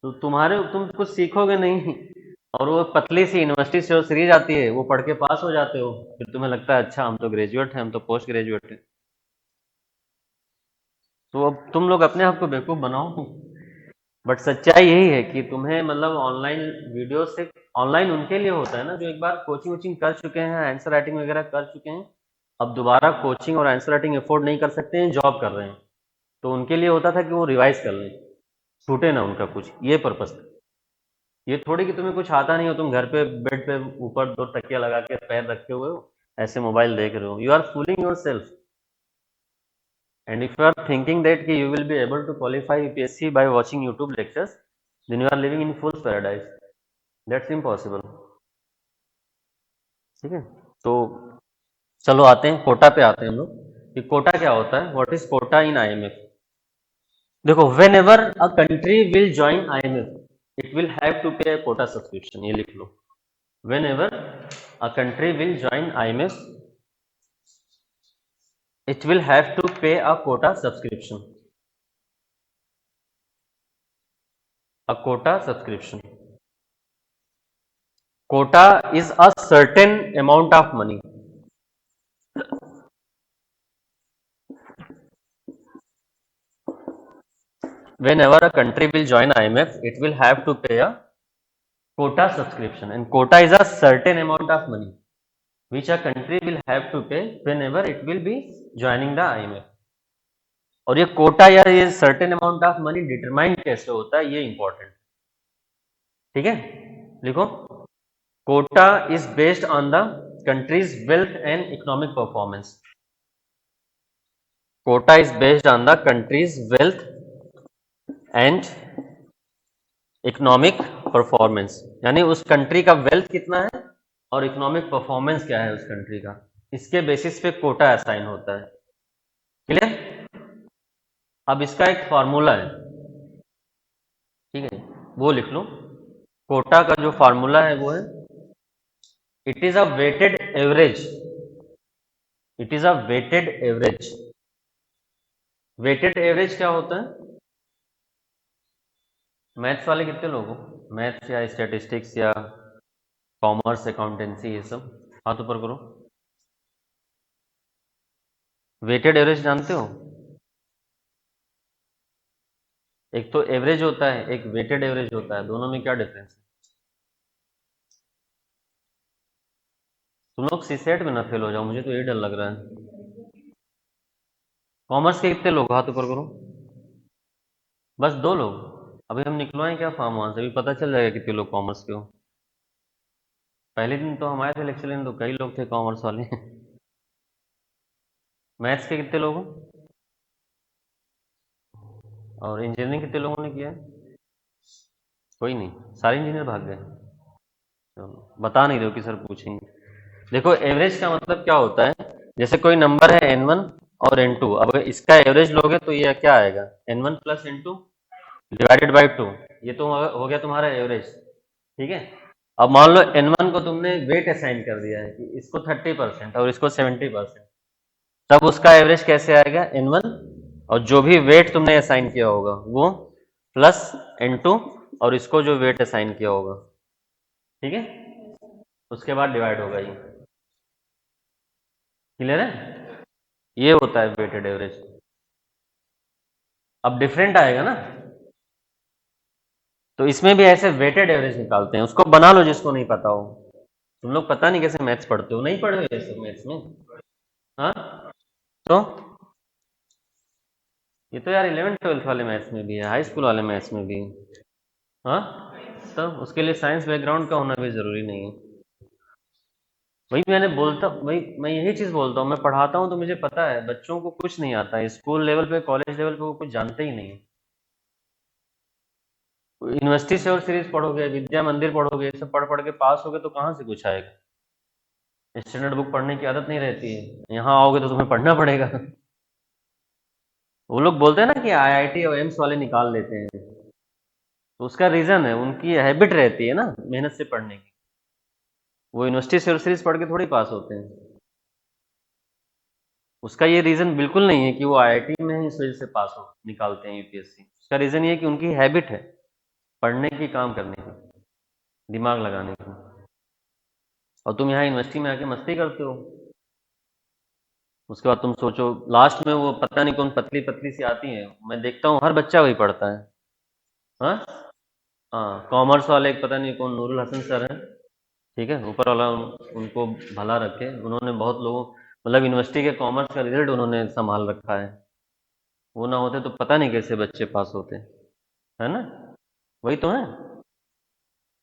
तो तुम कुछ सीखोगे नहीं, और वो पतली सी यूनिवर्सिटी से वो सीरीज आती है, वो पढ़ के पास हो जाते हो, फिर तुम्हें लगता है अच्छा हम तो ग्रेजुएट हैं, हम तो पोस्ट ग्रेजुएट हैं। तो अब तुम लोग अपने आप को बेवकूफ़ बनाओ। बट सच्चाई यही है कि तुम्हें, मतलब ऑनलाइन वीडियो से, ऑनलाइन उनके लिए होता है ना जो एक बार कोचिंग वोचिंग कर चुके हैं, आंसर राइटिंग वगैरह कर चुके हैं, अब दोबारा कोचिंग और आंसर राइटिंग अफोर्ड नहीं कर सकते हैं, जॉब कर रहे हैं, तो उनके लिए होता था कि वो रिवाइज कर लें, छूटे ना उनका कुछ, ये पर्पस था। ये थोड़ी कि तुम्हें कुछ आता नहीं हो, तुम घर पे बेड पे ऊपर 2 तकिया लगा के पैर रखे हुए हो, ऐसे मोबाइल देख रहे हो। You are fooling yourself, and if you are thinking that कि you will be able to qualify UPSC by watching YouTube lectures, then you are living in fools paradise. That's impossible. ठीक है, तो चलो आते हैं कोटा पे, आते हैं हम लोग कि कोटा क्या होता है। What is quota in IMF? देखो, whenever a country will join IMF it will have to pay a quota subscription. ये लिख लो, whenever a country will join IMF it will have to pay a quota subscription. A quota subscription. Quota is a certain amount of money. Whenever a country will join IMF, it will have to pay a quota subscription, and quota is a certain amount of money which a country will have to pay whenever it will be joining the IMF. और ये कोटा या ये certain amount of money determine कैसे होता है, ये इंपॉर्टेंट। ठीक है, लिखो, quota is based on the country's wealth and economic performance. Quota is based on the country's wealth and economic performance, यानी उस कंट्री का वेल्थ कितना है और इकोनॉमिक परफॉर्मेंस क्या है उस कंट्री का, इसके बेसिस पे कोटा असाइन होता है। क्लियर? अब इसका एक फॉर्मूला है, ठीक है, वो लिख लो। कोटा का जो फॉर्मूला है वो है, it is a weighted average. It is a weighted average. Weighted average क्या होता है? मैथ्स वाले कितने लोग हो? मैथ्स या स्टैटिस्टिक्स या कॉमर्स, अकाउंटेंसी, ये सब हाथ ऊपर करो। वेटेड एवरेज जानते हो? एक तो एवरेज होता है, एक वेटेड एवरेज होता है, दोनों में क्या डिफरेंस है? तुम लोग सीसेट में ना फेल हो जाओ, मुझे तो ये डर लग रहा है। कॉमर्स के कितने लोग, हाथ ऊपर करो। बस 2 लोग। अभी हम निकलवाएं क्या फॉर्म वहां से, अभी पता चल जाएगा कितने लोग कॉमर्स के हो। पहले दिन तो हम आए थे लेक्चर लेने, तो कई लोग थे कॉमर्स वाले। मैथ्स के कितने लोगों, और इंजीनियरिंग कितने लोगों ने किया है? कोई नहीं, सारे इंजीनियर भाग गए। चलो, बता नहीं रहे हो कि सर पूछेंगे। देखो एवरेज का मतलब क्या होता है, जैसे कोई नंबर है n1 और n2, अब अगर इसका एवरेज लोगे तो ये क्या आएगा, n1 plus n2 divided by 2, ये तो हो गया तुम्हारा एवरेज। ठीक है, अब मान लो n1 को तुमने वेट असाइन कर दिया है कि इसको 30% और इसको 70%, तब उसका एवरेज कैसे आएगा, n1 और जो भी वेट तुमने असाइन किया होगा वो प्लस n2 और इसको जो वेट असाइन किया होगा, ठीक है, उसके बाद डिवाइड होगा ये। क्लियर है, ये होता है वेटेड एवरेज। अब डिफरेंट आएगा ना, तो इसमें भी ऐसे वेटेड एवरेज निकालते हैं, उसको बना लो जिसको नहीं पता हो। तुम लोग पता नहीं कैसे मैथ्स पढ़ते हो, नहीं पढ़े हो ये सब मैथ्स में? हाँ, तो ये तो यार 11th 12th वाले मैथ्स में भी है, हाई स्कूल वाले मैथ्स में भी है। हाँ, तो उसके लिए साइंस बैकग्राउंड का होना भी जरूरी नहीं है। वही मैंने बोलता, वही मैं यही चीज बोलता हूँ, मैं पढ़ाता हूँ तो मुझे पता है बच्चों को कुछ नहीं आता है, स्कूल लेवल पे कॉलेज लेवल पे वो कुछ जानते ही नहीं है। यूनिवर्सिटी से और सीरीज पढ़ोगे, विद्या मंदिर पढ़ोगे, ये सब पढ़ पढ़ के पास होगे तो कहाँ से कुछ आएगा। स्टैंडर्ड बुक पढ़ने की आदत नहीं रहती है, यहाँ आओगे तो तुम्हें पढ़ना पड़ेगा। वो लोग बोलते हैं ना कि आईआईटी और एम्स वाले निकाल लेते हैं, तो उसका रीजन है उनकी हैबिट रहती है ना मेहनत से पढ़ने की। वो यूनिवर्सिटी से और सीरीज पढ़ के थोड़ी पास होते हैं। उसका ये रीजन बिल्कुल नहीं है कि वो आईआईटी में ही इस वजह से पास हो निकालते हैं यूपीएससी, उसका रीजन ये है कि उनकी हैबिट है पढ़ने की, काम करने की, दिमाग लगाने की। और तुम यहाँ यूनिवर्सिटी में आके मस्ती करते हो, उसके बाद तुम सोचो लास्ट में वो पता नहीं कौन पतली पतली सी आती है, मैं देखता हूँ हर बच्चा वही पढ़ता है। हाँ, हाँ, कॉमर्स वाले एक पता नहीं कौन नूरुल हसन सर हैं, ठीक है, ऊपर वाला उनको भला रखे, उन्होंने बहुत लोगों, मतलब यूनिवर्सिटी के कॉमर्स का रिजल्ट उन्होंने संभाल रखा है। वो ना होते तो पता नहीं कैसे बच्चे पास होते, है ना, वही तो है।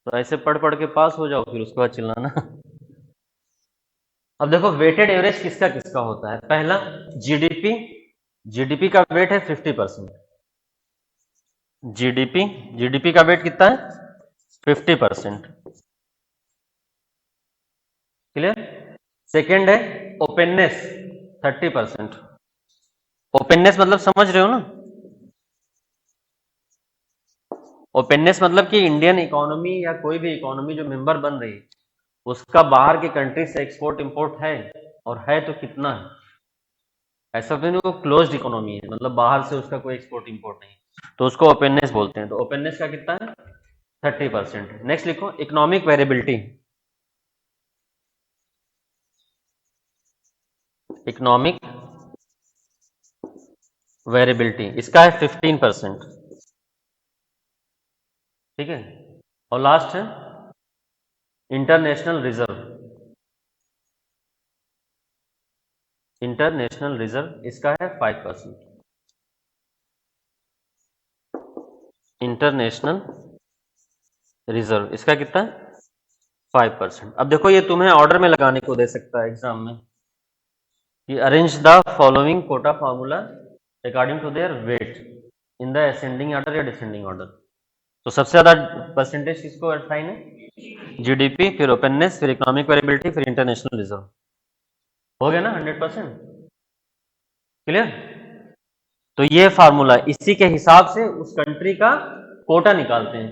तो ऐसे पढ़ पढ़ के पास हो जाओ, फिर उसके बाद चिल्लाना। अब देखो वेटेड एवरेज किसका किसका होता है, पहला जीडीपी, जीडीपी का वेट है 50%। जीडीपी, जीडीपी का वेट कितना है, 50%। क्लियर। सेकेंड है ओपननेस, 30%। ओपननेस मतलब समझ रहे हो ना, ओपननेस मतलब कि इंडियन इकोनॉमी या कोई भी इकोनॉमी जो मेंबर बन रही है उसका बाहर के कंट्री से एक्सपोर्ट इंपोर्ट है, और है तो कितना है। ऐसा तो नहीं वो क्लोज्ड इकोनॉमी है, मतलब बाहर से उसका कोई एक्सपोर्ट इंपोर्ट नहीं, तो उसको ओपननेस बोलते हैं। तो ओपननेस का कितना है, 30%। नेक्स्ट लिखो इकोनॉमिक वेरिएबिलिटी, इकोनॉमिक वेरिएबिलिटी इसका है 15%। ठीक है, और लास्ट है इंटरनेशनल रिजर्व, इंटरनेशनल रिजर्व इसका है 5%। इंटरनेशनल रिजर्व इसका कितना है, 5%। अब देखो ये तुम्हें ऑर्डर में लगाने को दे सकता है एग्जाम में कि arrange the following quota formula according to their weight in the ascending order या डिसेंडिंग ऑर्डर। तो सबसे ज्यादा परसेंटेज किसको असाइन है, जीडीपी, फिर ओपननेस, फिर इकोनॉमिक वेरिएबिलिटी, फिर इंटरनेशनल रिजर्व। हो गया ना 100%। क्लियर। तो ये फार्मूला, इसी के हिसाब से उस कंट्री का कोटा निकालते हैं,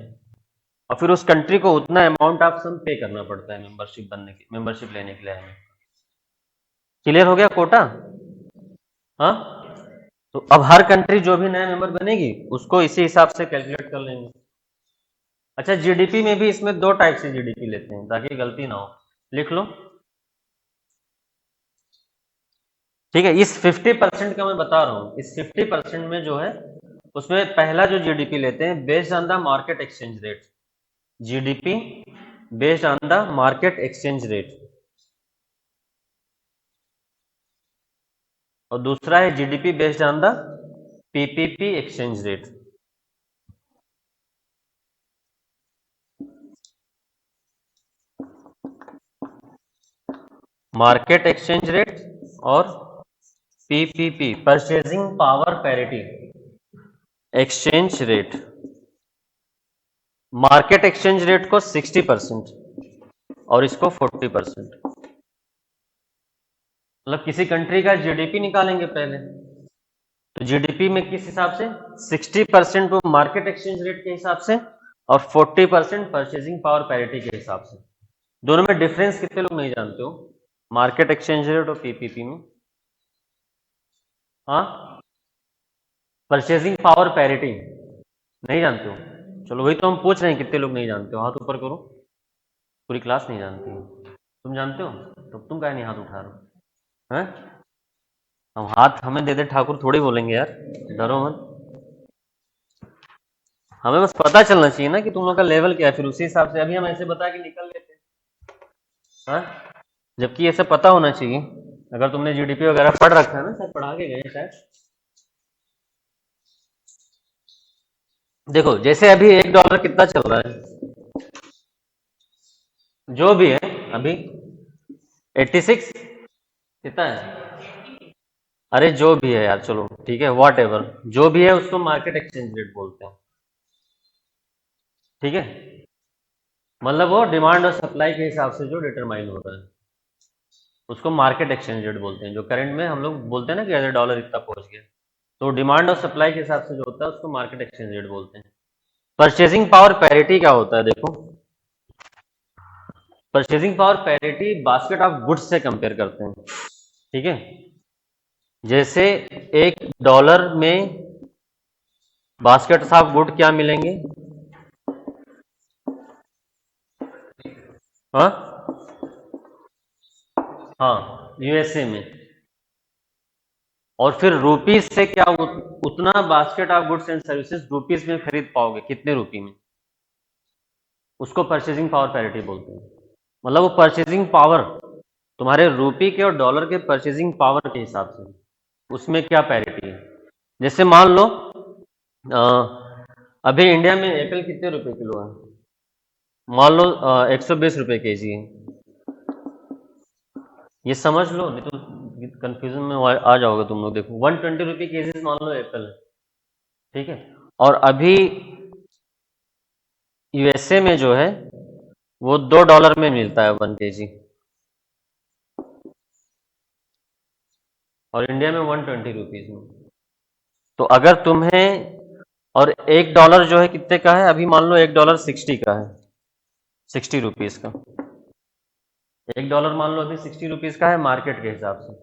और फिर उस कंट्री को उतना अमाउंट ऑफ सम पे करना पड़ता है मेंबरशिप बनने की, मेंबरशिप लेने के लिए हमें। क्लियर हो गया कोटा। हाँ, तो अब हर कंट्री जो भी नया मेंबर बनेगी उसको इसी हिसाब से कैलकुलेट कर लेंगे। अच्छा, जीडीपी में भी इसमें दो टाइप से जीडीपी लेते हैं ताकि गलती ना हो, लिख लो। ठीक है, इस 50% का मैं बता रहा हूं, इस 50% में जो है उसमें पहला जो जीडीपी लेते हैं based on the market exchange rate, GDP based on the market exchange rate, और दूसरा है GDP based on the PPP exchange rate. Market exchange rate और PPP, purchasing power parity, exchange rate, market exchange rate को 60% और इसको 40%। मतलब किसी कंट्री का जीडीपी निकालेंगे पहले, तो जीडीपी में किस हिसाब से 60% वो मार्केट एक्सचेंज रेट के हिसाब से और 40% परचेजिंग पावर पैरिटी के हिसाब से। दोनों में डिफरेंस कितने लोग नहीं जानते हो, मार्केट एक्सचेंज रेट और पीपीपी में? हाँ, परचेजिंग पावर पैरिटी नहीं जानते हो? चलो वही तो हम पूछ रहे हैं, कितने लोग नहीं जानते हो, हाथ ऊपर करो। पूरी क्लास नहीं जानती है। तुम जानते हो तो तुम काहे नहीं हाथ उठा रहे हो? हैं? हम हाथ हमें दे दे ठाकुर थोड़ी बोलेंगे यार, डरो मत। हमें बस पता चलना चाहिए ना कि तुम लोग का लेवल क्या है, फिर उसी हिसाब से अभी हम ऐसे बता के निकल लेते हैं। हाँ, जबकि ये सब पता होना चाहिए। अगर तुमने जीडीपी वगैरह पढ़ रखा है ना, शायद पढ़ा के गए शायद। देखो जैसे अभी $1 कितना चल रहा है, जो भी है अभी 86 कितना है? अरे जो भी है यार, चलो ठीक है, वॉट एवर, जो भी है उसको मार्केट एक्सचेंज रेट बोलते हैं। ठीक है, मतलब वो डिमांड और सप्लाई के हिसाब से जो डिटरमाइन होता है उसको मार्केट एक्सचेंज रेट बोलते हैं। जो करंट में हम लोग बोलते हैं ना कि अगर डॉलर इतना पहुंच गया, तो डिमांड और सप्लाई के हिसाब से जो होता है उसको मार्केट एक्सचेंज रेट बोलते हैं। परचेजिंग पावर पैरिटी क्या होता है? देखो, purchasing power parity basket of goods से कंपेयर करते हैं। ठीक है, जैसे $1 में बास्केट ऑफ गुड क्या मिलेंगे? हाँ हाँ, यूएसए में। और फिर रुपीस से क्या उतना basket of goods and services rupees में खरीद पाओगे, कितने रुपये में? उसको परचेजिंग पावर पैरिटी बोलते हैं। मतलब वो परचेजिंग पावर तुम्हारे रुपये के और डॉलर के परचेजिंग पावर के हिसाब से उसमें क्या पैरिटी है। जैसे मान लो अभी इंडिया में एप्पल कितने रुपए किलो है? मान लो 120 रुपए केजी है। ये समझ लो, नहीं तो कंफ्यूजन में आ जाओगे तुम लोग। देखो 120 रुपए केजी मान लो एप्पल है, ठीक है, और अभी यूएसए में जो है वो $2 में मिलता है 1 केजी, और इंडिया में 120 रुपीज में। तो अगर तुम्हें, और $1 जो है कितने का है? अभी मान लो $1 60 का है, 60 रुपीज का। $1 मान लो अभी 60 रुपीज का है मार्केट के हिसाब से।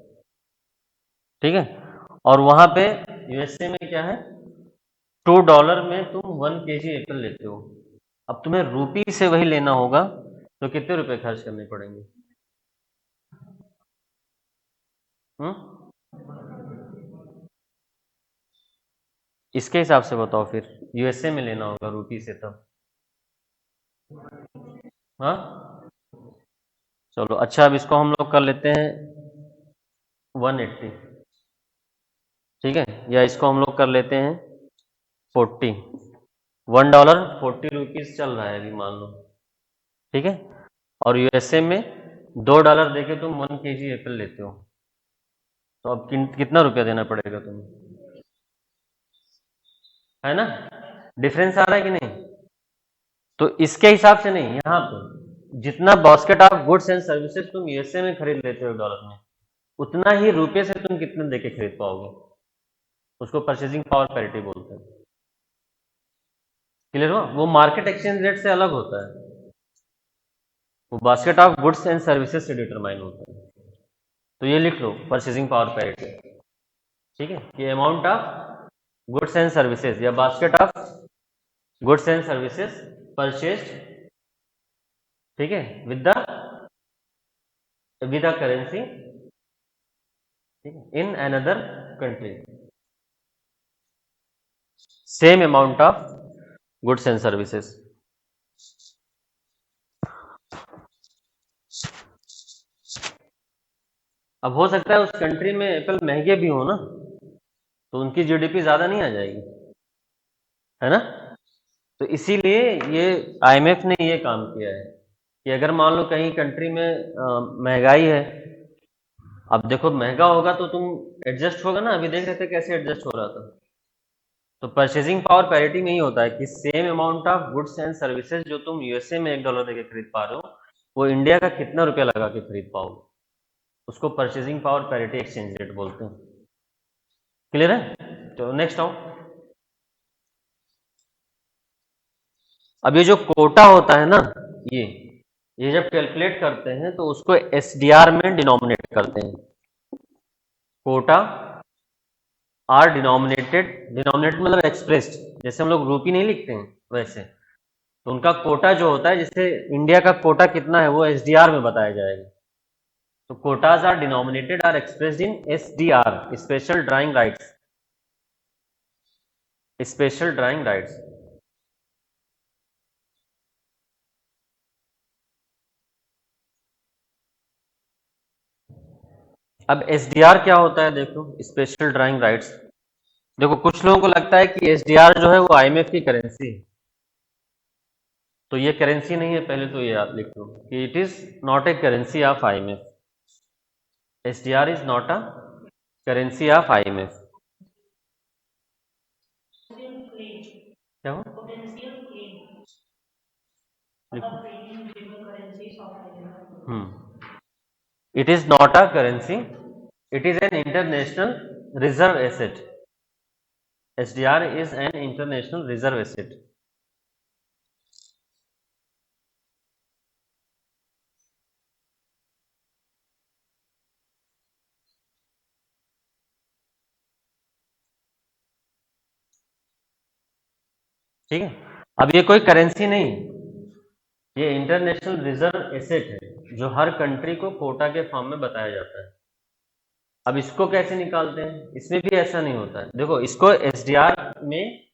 ठीक है, और वहां पे यूएसए में क्या है, $2 में तुम 1 केजी एप्पल लेते हो। अब तुम्हें रुपी से वही लेना होगा तो कितने रुपए खर्च करने पड़ेंगे? हम्म, इसके हिसाब से बताओ फिर, यूएसए में लेना होगा रुपी से तब। हाँ, चलो अच्छा, अब इसको हम लोग कर लेते हैं 180। ठीक है, या इसको हम लोग कर लेते हैं 40। $1 40 रुपीज चल रहा है अभी मान लो। ठीक है, और यूएसए में $2 देके तुम 1 केजी एप्पल लेते हो, तो अब कितना रुपया देना पड़ेगा तुम्हें? है ना, डिफरेंस आ रहा है कि नहीं? तो इसके हिसाब से नहीं, यहाँ पे जितना basket of goods and services तुम यूएसए में खरीद लेते हो $1 में, उतना ही रुपये से तुम कितने देके खरीद पाओगे। उसको परचेजिंग पावर पैरिटी बोलते हैं। क्लियर हुआ? वो मार्केट एक्सचेंज रेट से अलग होता है, वो basket of goods and services से डिटरमाइन होता है। तो ये लिख लो परचेजिंग पावर पैरिटी। ठीक है, ये amount of goods and services या basket of goods and services purchase, ठीक है, विद द करेंसी, ठीक है, in another country, same amount of goods and services. अब हो सकता है उस कंट्री में एप्पल महंगे भी हो ना, तो उनकी जीडीपी ज्यादा नहीं आ जाएगी, है ना? तो इसीलिए ये आईएमएफ ने ये काम किया है कि अगर मान लो कहीं कंट्री में महंगाई है, अब देखो महंगा होगा तो तुम एडजस्ट होगा ना, अभी देख रहे थे कैसे एडजस्ट हो रहा था। तो परचेजिंग पावर पैरिटी में ही होता है कि same amount of goods and services जो तुम यूएसए में $1 देके खरीद पा रहे हो, वो इंडिया का कितना रुपया लगा के खरीद पाओगे, उसको purchasing power parity exchange rate बोलते हैं। क्लियर है? तो नेक्स्ट आओ। अब ये जो कोटा होता है ना, ये जब कैलकुलेट करते हैं तो उसको एसडीआर में डिनोमिनेट करते हैं। कोटा आर डिनोमिनेटेड मतलब एक्सप्रेस्ड, जैसे हम लोग रूपी नहीं लिखते हैं वैसे। तो उनका कोटा जो होता है, जैसे इंडिया का कोटा कितना है वो एसडीआर में बताया जाएगा। तो quotas are denominated are expressed in SDR, special drawing rights, special drawing rights. अब एसडीआर क्या होता है देखो, स्पेशल ड्राइंग राइट्स। देखो कुछ लोगों को लगता है कि एसडीआर जो है वो आईएमएफ की करेंसी है, तो ये करेंसी नहीं है, पहले तो ये याद लिख लो कि it is not a currency of IMF. SDR is not a currency of IMF. क्या हो it is not a currency, it is an international reserve asset. SDR is an international reserve asset. ठीक है, अब ये कोई करेंसी नहीं, ये इंटरनेशनल रिजर्व एसेट है जो हर कंट्री को कोटा के फॉर्म में बताया जाता है। अब इसको कैसे निकालते हैं, इसमें भी ऐसा नहीं होता है। देखो इसको एसडीआर में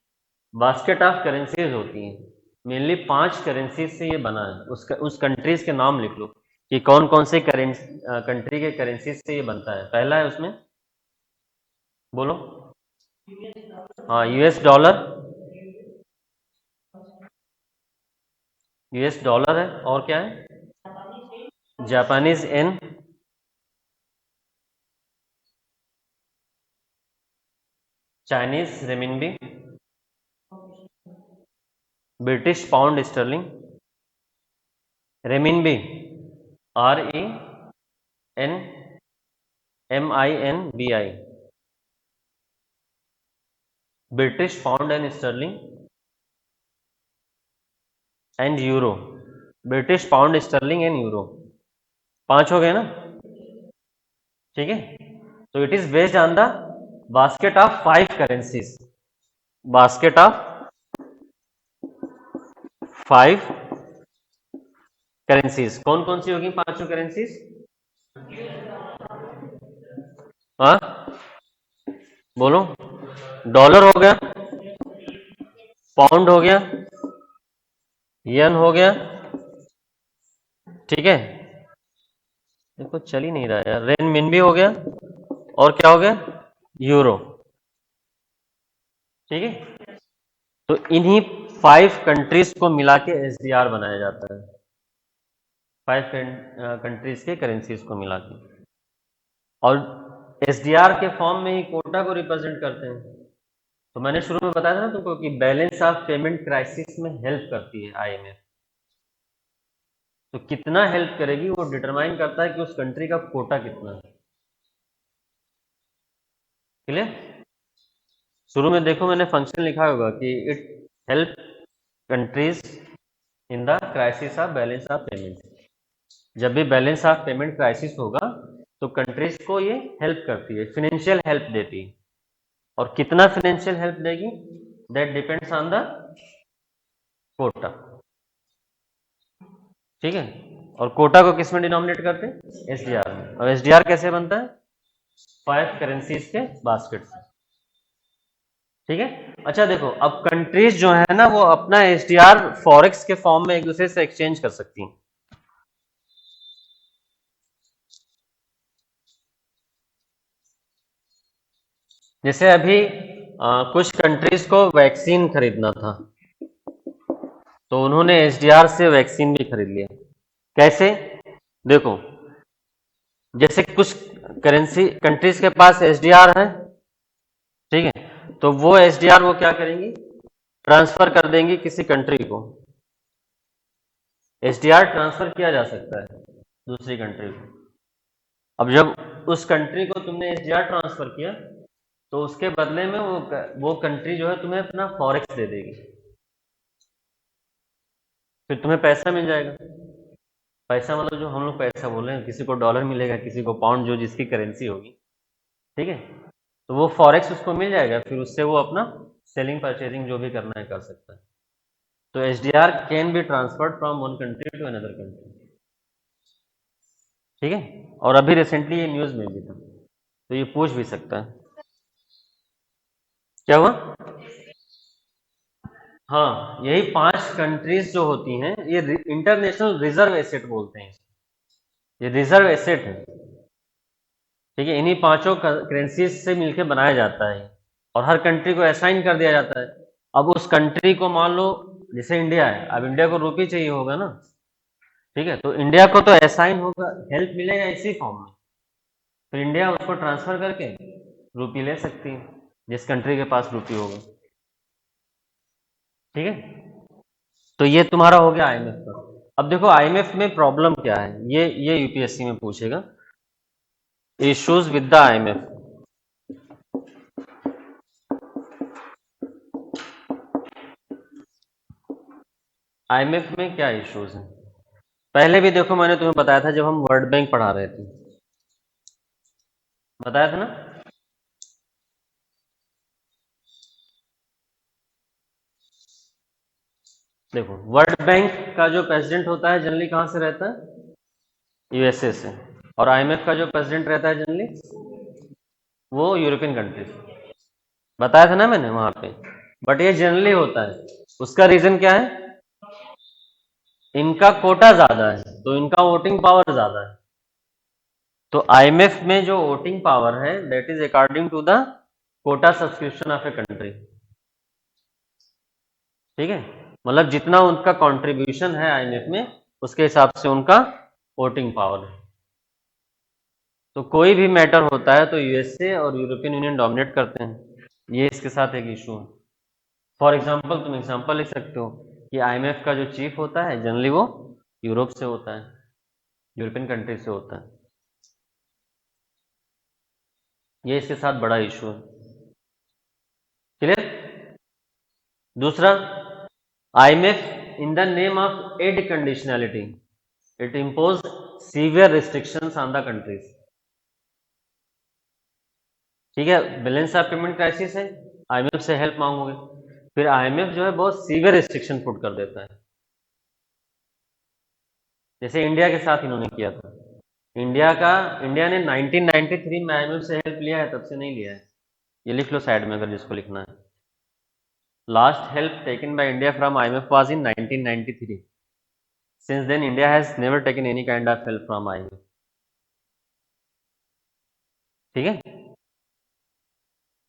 बास्केट ऑफ करेंसीज होती हैं, मेनली 5 करेंसीज से ये बना है। उस कंट्रीज के नाम लिख लो कि कौन कौन से कंट्री के करेंसीज से ये बनता है। पहला है उसमें, बोलो। हाँ, यूएस डॉलर है, और क्या है? Japanese yen, Chinese renminbi, British pound sterling, renminbi RENMINBI, British pound and sterling, and euro, British pound sterling and euro. 5 हो गए ना? ठीक है, तो it is based on the basket of 5 currencies. Basket of 5 currencies कौन कौन सी होगी? 5 करेंसीज। हाँ बोलो। डॉलर हो गया, पाउंड हो गया, येन हो गया, ठीक है। देखो चल ही नहीं रहा यार, रेनमिन भी हो गया, और क्या हो गया? यूरो। ठीक है, तो इन्हीं 5 कंट्रीज को मिला के एसडीआर बनाया जाता है, 5 कंट्रीज के करेंसीज को मिला के। और एसडीआर के फॉर्म में ही कोटा को रिप्रेजेंट करते हैं। तो मैंने शुरू में बताया था ना तुमको कि बैलेंस ऑफ पेमेंट क्राइसिस में हेल्प करती है आईएमएफ। तो कितना हेल्प करेगी वो डिटरमाइन करता है कि उस कंट्री का कोटा कितना है। क्लियर? शुरू में देखो मैंने फंक्शन लिखा होगा कि it help countries in the crisis of balance of payment. जब भी बैलेंस ऑफ पेमेंट क्राइसिस होगा तो कंट्रीज को ये हेल्प करती है, फिनेंशियल हेल्प देती है। और कितना फिनेंशियल हेल्प देगी, that depends on the quota. ठीक है, और कोटा को किस में डिनोमिनेट करते हैं? एसडीआर में। और एसडीआर कैसे बनता है? 5 करेंसीज के बास्केट से। ठीक है, अच्छा देखो अब कंट्रीज जो है ना वो अपना एसडीआर फॉरेक्स के फॉर्म में एक दूसरे से एक्सचेंज कर सकती हैं। जैसे अभी कुछ कंट्रीज को वैक्सीन खरीदना था, तो उन्होंने एसडीआर से वैक्सीन भी खरीद लिया। कैसे? देखो जैसे कुछ करेंसी कंट्रीज के पास एसडीआर है, ठीक है, तो वो एसडीआर वो क्या करेंगी, ट्रांसफर कर देंगी किसी कंट्री को। एसडीआर ट्रांसफर किया जा सकता है दूसरी कंट्री को। अब जब उस कंट्री को तुमने एसडीआर ट्रांसफर किया, तो उसके बदले में वो कंट्री जो है तुम्हें अपना फॉरेक्स दे देगी, फिर तुम्हें पैसा मिल जाएगा। पैसा मतलब जो हम लोग पैसा बोल रहे हैं, किसी को डॉलर मिलेगा, किसी को पाउंड, जो जिसकी करेंसी होगी, ठीक है, तो वो फॉरेक्स उसको मिल जाएगा, फिर उससे वो अपना सेलिंग परचेजिंग जो भी करना है कर सकता है। तो SDR can be transferred from one country to another country, ठीक है। और अभी रिसेंटली ये न्यूज में भी था, तो ये पूछ भी सकता है। क्या हुआ? हाँ, यही 5 कंट्रीज जो होती हैं, ये इंटरनेशनल रिजर्व एसेट बोलते हैं, ये रिजर्व एसेट है, ठीक है। इन्हीं 5 करेंसीज से मिलकर बनाया जाता है, और हर कंट्री को असाइन कर दिया जाता है। अब उस कंट्री को मान लो, जैसे इंडिया है, अब इंडिया को रुपये चाहिए होगा ना, ठीक है, तो इंडिया को तो असाइन होगा, हेल्प मिलेगा इसी फॉर्म में, तो इंडिया उसको ट्रांसफर करके रुपये ले सकती है, जिस कंट्री के पास रुपये होगा, ठीक है। तो ये तुम्हारा हो गया आईएमएफ का। अब देखो आईएमएफ में प्रॉब्लम क्या है, ये यूपीएससी में पूछेगा, issues with the IMF. IMF में क्या इश्यूज हैं, पहले भी देखो मैंने तुम्हें बताया था जब हम वर्ल्ड बैंक पढ़ा रहे थे, बताया था ना। देखो वर्ल्ड बैंक का जो प्रेसिडेंट होता है जनरली कहां से रहता है, यूएसए से, और आईएमएफ का जो प्रेसिडेंट रहता है जनरली वो यूरोपियन कंट्री से, बताया था ना मैंने वहां पे। बट ये जनरली होता है, उसका रीजन क्या है, इनका कोटा ज्यादा है, तो इनका वोटिंग पावर ज्यादा है। तो आईएमएफ में जो वोटिंग पावर है that is according to the quota subscription of a country, ठीक है, मतलब जितना उनका कंट्रीब्यूशन है आईएमएफ में, उसके हिसाब से उनका वोटिंग पावर है। तो कोई भी मैटर होता है तो यूएसए और यूरोपियन यूनियन डोमिनेट करते हैं, ये इसके साथ एक इशू है। फॉर एग्जाम्पल तुम एग्जाम्पल लिख सकते हो कि आईएमएफ का जो चीफ होता है जनरली वो यूरोप से होता है, यूरोपियन कंट्री से होता है, ये इसके साथ बड़ा इशू है। क्लियर? दूसरा, IMF in the name of aid conditionality, it imposed severe restrictions on the countries, ठीक है। बैलेंस ऑफ पेमेंट क्राइसिस है, आईएमएफ से हेल्प मांगोगे, फिर आईएमएफ जो है बहुत सीवियर रिस्ट्रिक्शन पुट कर देता है, जैसे इंडिया के साथ इन्होंने किया था। इंडिया ने 1993 में आईएमएफ से हेल्प लिया है, तब से नहीं लिया है, ये लिख लो साइड में अगर जिसको लिखना है। Last help taken by India from IMF was in 1993। Since then, India has never taken any kind of help from IMF, ठीक है।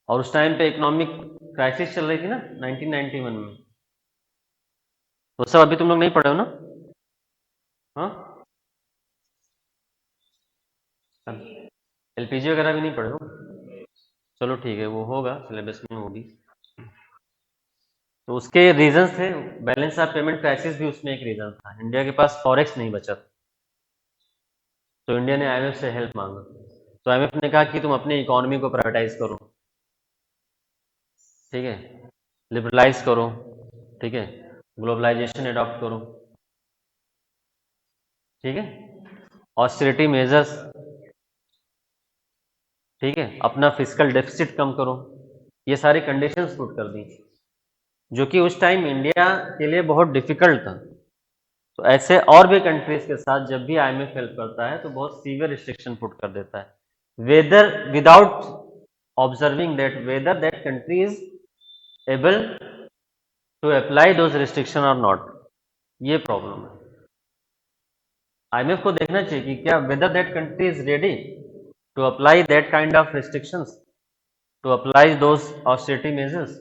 और उस टाइम पे इकोनॉमिक क्राइसिस चल रही थी ना 1991 में, वो सब अभी तुम लोग नहीं पढ़े हो ना? हाँ, एलपीजी वगैरह भी नहीं पढ़े हो? चलो ठीक है, वो होगा सिलेबस में, वो भी। तो उसके रीजंस थे, बैलेंस ऑफ पेमेंट क्राइसिस भी उसमें एक रीजन था, इंडिया के पास फॉरेक्स नहीं बचा था, तो इंडिया ने आईएमएफ से हेल्प मांगा। तो आईएमएफ ने कहा कि तुम अपनी इकोनॉमी को प्राइवेटाइज करो, ठीक है, लिबरलाइज करो, ठीक है, ग्लोबलाइजेशन अडॉप्ट करो, ठीक है, ऑस्टेरिटी मेजर्स, ठीक है, अपना फिजिकल डेफिसिट कम करो, ये सारी कंडीशंस पुट कर दी, जो कि उस टाइम इंडिया के लिए बहुत डिफिकल्ट था। तो ऐसे और भी कंट्रीज के साथ जब भी आईएमएफ हेल्प करता है तो बहुत सीवियर रिस्ट्रिक्शन पुट कर देता है, whether without observing that whether that country is able to apply those restriction और नॉट, ये प्रॉब्लम है। आईएमएफ को देखना चाहिए कि क्या whether that country is ready to apply that kind of restrictions, to apply those austerity measures.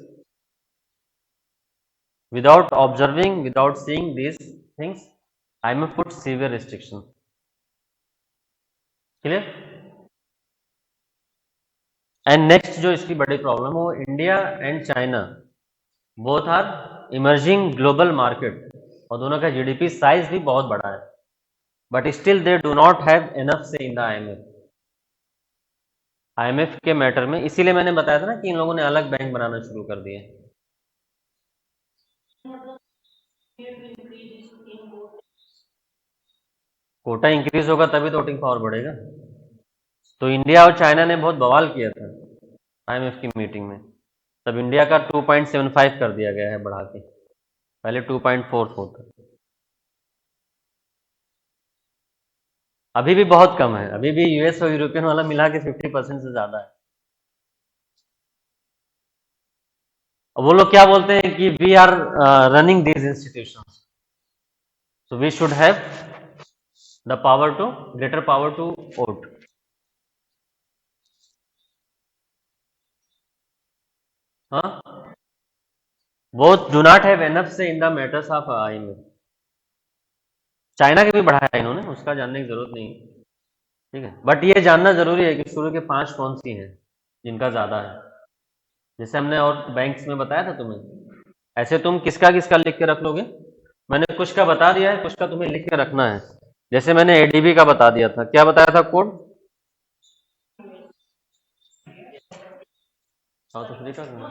Without observing, without seeing these things, IMF put severe restrictions. Clear. And next जो इसकी बड़ी प्रॉब्लम है वो India and China both are emerging global market, और दोनों का जीडीपी साइज भी बहुत बड़ा है, but still they do not have enough say in the IMF. IMF के मैटर में इसीलिए मैंने बताया था ना कि इन लोगों ने अलग बैंक बनाना शुरू कर दिए। कोटा इंक्रीज होगा तभी तो वोटिंग पावर बढ़ेगा। तो इंडिया और चाइना ने बहुत बवाल किया था आईएमएफ की मीटिंग में, तब इंडिया का 2.75 कर दिया गया है बढ़ा के, पहले 2.44 था। अभी भी बहुत कम है, अभी भी यूएस और यूरोपियन वाला मिला के 50% से ज्यादा है। वो लोग क्या बोलते हैं कि we are running these institution, so we should have the power to greater power to vote. हाँ, वो do not have enough say in the matters of IMF. China के भी बढ़ाया इन्होंने, उसका जानने की जरूरत नहीं, ठीक है, बट ये जानना जरूरी है कि शुरू के 5 कौन सी हैं जिनका ज्यादा है, जैसे हमने और बैंक्स में बताया था तुम्हें। ऐसे तुम किसका किसका लिख के रख लोगे, मैंने कुछ का बता दिया है, कुछ का तुम्हें लिख के रखना है। जैसे मैंने एडीबी का बता दिया था, क्या बताया था कोड, साउथ अफ्रीका का।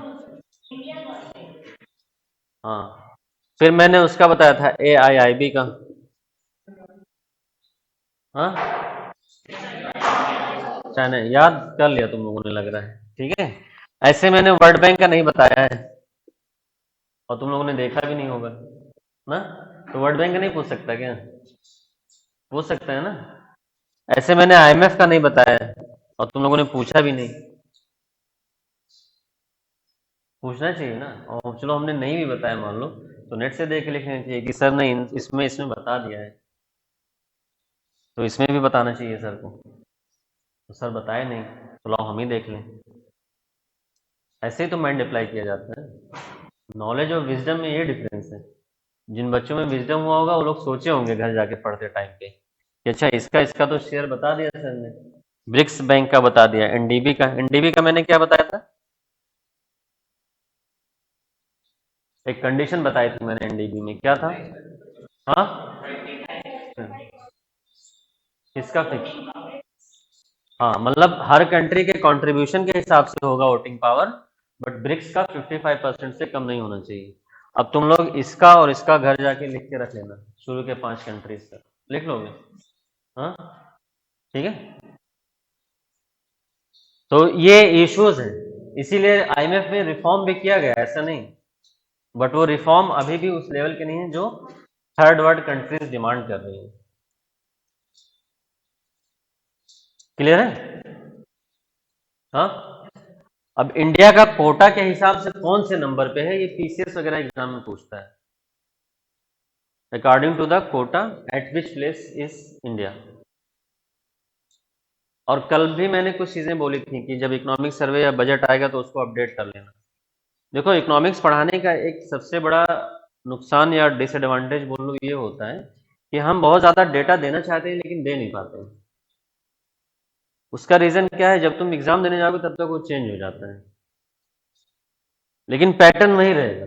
हाँ, फिर मैंने उसका बताया था AIIB का। हाँ, चाइना याद कर लिया तुम लोगों ने लग रहा है, ठीक है। ऐसे मैंने वर्ल्ड बैंक का नहीं बताया है, और तुम लोगों ने देखा भी नहीं होगा ना, तो वर्ल्ड बैंक का नहीं पूछ सकता क्या, पूछ सकता है ना। ऐसे मैंने आईएमएफ का नहीं बताया है, और तुम लोगों ने पूछा भी नहीं, पूछना चाहिए ना। और चलो हमने नहीं भी बताया मान लो, तो नेट से देख के लिखना चाहिए कि सर ने इसमें इसमें बता दिया है, तो इसमें भी बताना चाहिए सर को, तो सर बताए नहीं, तो लाओ हम ही देख लें। ऐसे ही तो माइंड अप्लाई किया जाता है। नॉलेज और विजडम में ये डिफरेंस है। जिन बच्चों में विजडम हुआ होगा वो लोग सोचे होंगे घर जाके पढ़ते टाइम पे कि अच्छा इसका इसका तो शेयर बता दिया सर ने, ब्रिक्स बैंक का बता दिया, एनडीबी का मैंने क्या बताया था, एक कंडीशन बताई थी मैंने एनडीबी में, क्या था। हाँ, किसका फिक्स, हाँ मतलब हर कंट्री के कंट्रीब्यूशन के हिसाब से होगा वोटिंग पावर, बट ब्रिक्स का 55% से कम नहीं होना चाहिए। अब तुम लोग इसका और इसका घर जाके लिख के रख लेना, शुरू के 5 कंट्रीज का लिख लोगे। हाँ, ठीक है। तो ये इश्यूज हैं, इसीलिए आईएमएफ में रिफॉर्म भी किया गया, ऐसा नहीं, बट वो रिफॉर्म अभी भी उस लेवल के नहीं है जो थर्ड वर्ल्ड कंट्रीज डिमांड कर रही है। क्लियर है। हाँ, अब इंडिया का कोटा के हिसाब से कौन से नंबर पे है, ये पीसीएस वगैरह एग्जाम में पूछता है, according to the quota at which place is India. और कल भी मैंने कुछ चीजें बोली थी कि जब इकोनॉमिक सर्वे या बजट आएगा तो उसको अपडेट कर लेना। देखो, इकोनॉमिक्स पढ़ाने का एक सबसे बड़ा नुकसान या डिसएडवांटेज बोल लो ये होता है कि हम बहुत ज़्यादा डेटा देना चाहते हैं लेकिन दे नहीं पाते हैं। उसका रीज़न क्या है, जब तुम एग्ज़ाम देने जाओगे तब तक वो चेंज हो जाता है, लेकिन पैटर्न वही रहेगा।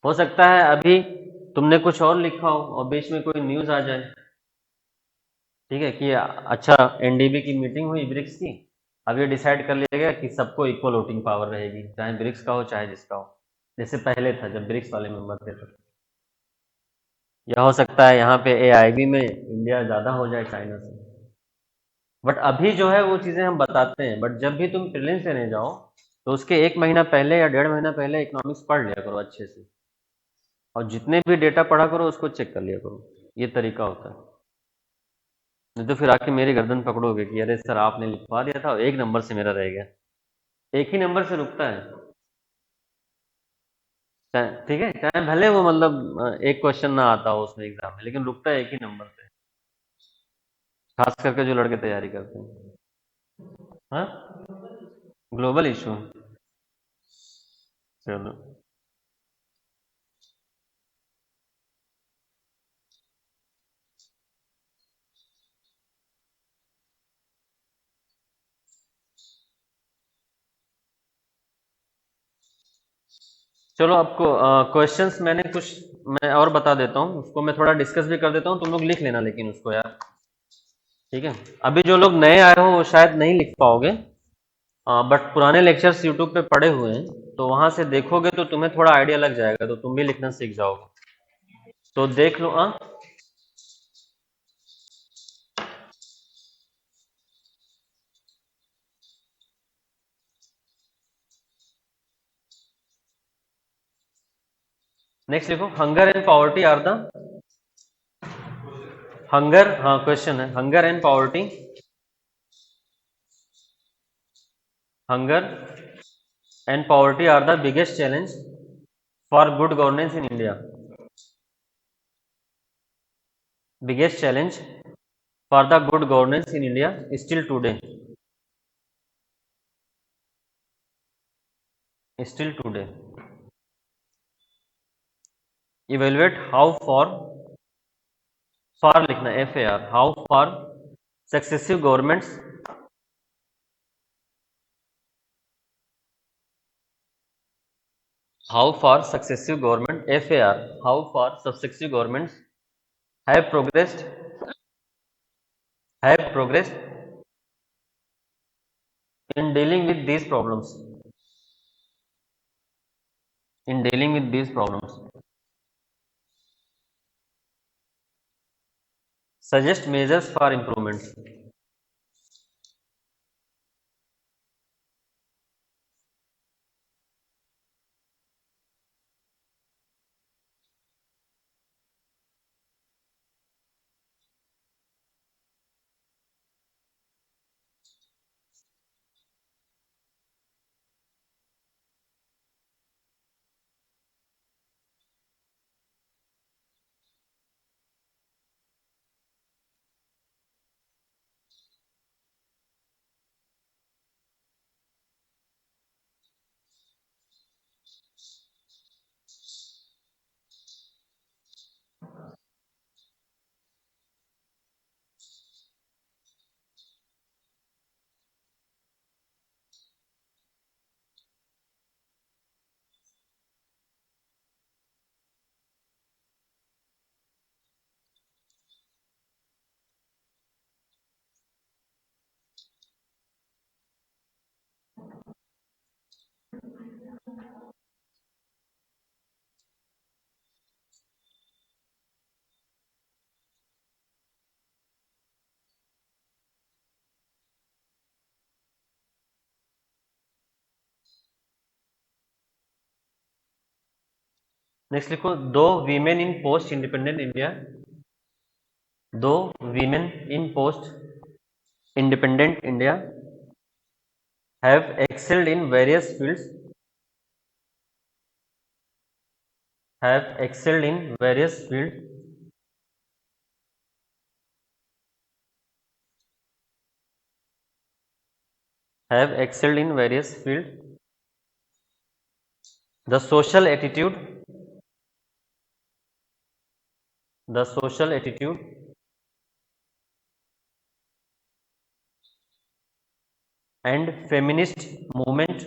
हो सकता है अभी तुमने कुछ और लिखा हो और बीच में कोई न्यूज़ आ जाए, ठीक है, कि अच्छा एनडीबी की मीटिंग हुई ब्रिक्स की, अब ये डिसाइड कर लिया गया कि सबको इक्वल वोटिंग पावर रहेगी, चाहे ब्रिक्स का हो चाहे जिसका हो, जैसे पहले था जब ब्रिक्स वाले मेंबर थे तब। या हो सकता है यहाँ पे एआईबी में इंडिया ज़्यादा हो जाए चाइना से, बट अभी जो है वो चीज़ें हम बताते हैं, बट जब भी तुम प्रीलिम्स देने जाओ तो उसके 1 महीना पहले या 1.5 महीना पहले इकोनॉमिक्स पढ़ लिया करो अच्छे से, और जितने भी डेटा पढ़ा करो उसको चेक कर लिया करो, ये तरीका होता है। नहीं तो फिर आके मेरी गर्दन पकड़ोगे कि अरे सर आपने लिखवा दिया था और 1 नंबर से मेरा रह गया, एक ही नंबर से रुकता है, ठीक है, चाहे भले वो मतलब एक क्वेश्चन ना आता हो उसमें एग्जाम में, लेकिन रुकता है एक ही नंबर से, खास करके जो लड़के तैयारी करते हैं। हाँ, ग्लोबल इशू। चलो, चलो आपको क्वेश्चंस मैंने कुछ मैं और बता देता हूँ, उसको मैं थोड़ा डिस्कस भी कर देता हूँ, तुम लोग लिख लेना लेकिन उसको यार, ठीक है। अभी जो लोग नए आए हो वो शायद नहीं लिख पाओगे, बट पुराने लेक्चर्स यूट्यूब पे पड़े हुए हैं, तो वहां से देखोगे तो तुम्हें थोड़ा आइडिया लग जाएगा, तो तुम भी लिखना सीख जाओगे। तो देख लो। नेक्स्ट देखो, hunger and poverty are the hunger, हाँ क्वेश्चन है, hunger and poverty, hunger and poverty are the biggest challenge for good governance in India. Biggest challenge for the good governance in India still today, still today. Evaluate how far लिखना FAR, how far successive governments, how far successive government FAR, how far successive governments have progressed have progressed in dealing with these problems, in dealing with these problems, suggest measures for improvement। Next लिखो, दो women in post independent India, दो women in post independent India have excelled in various fields, have excelled in various fields, have excelled in various fields, the social attitude, the social attitude and feminist movement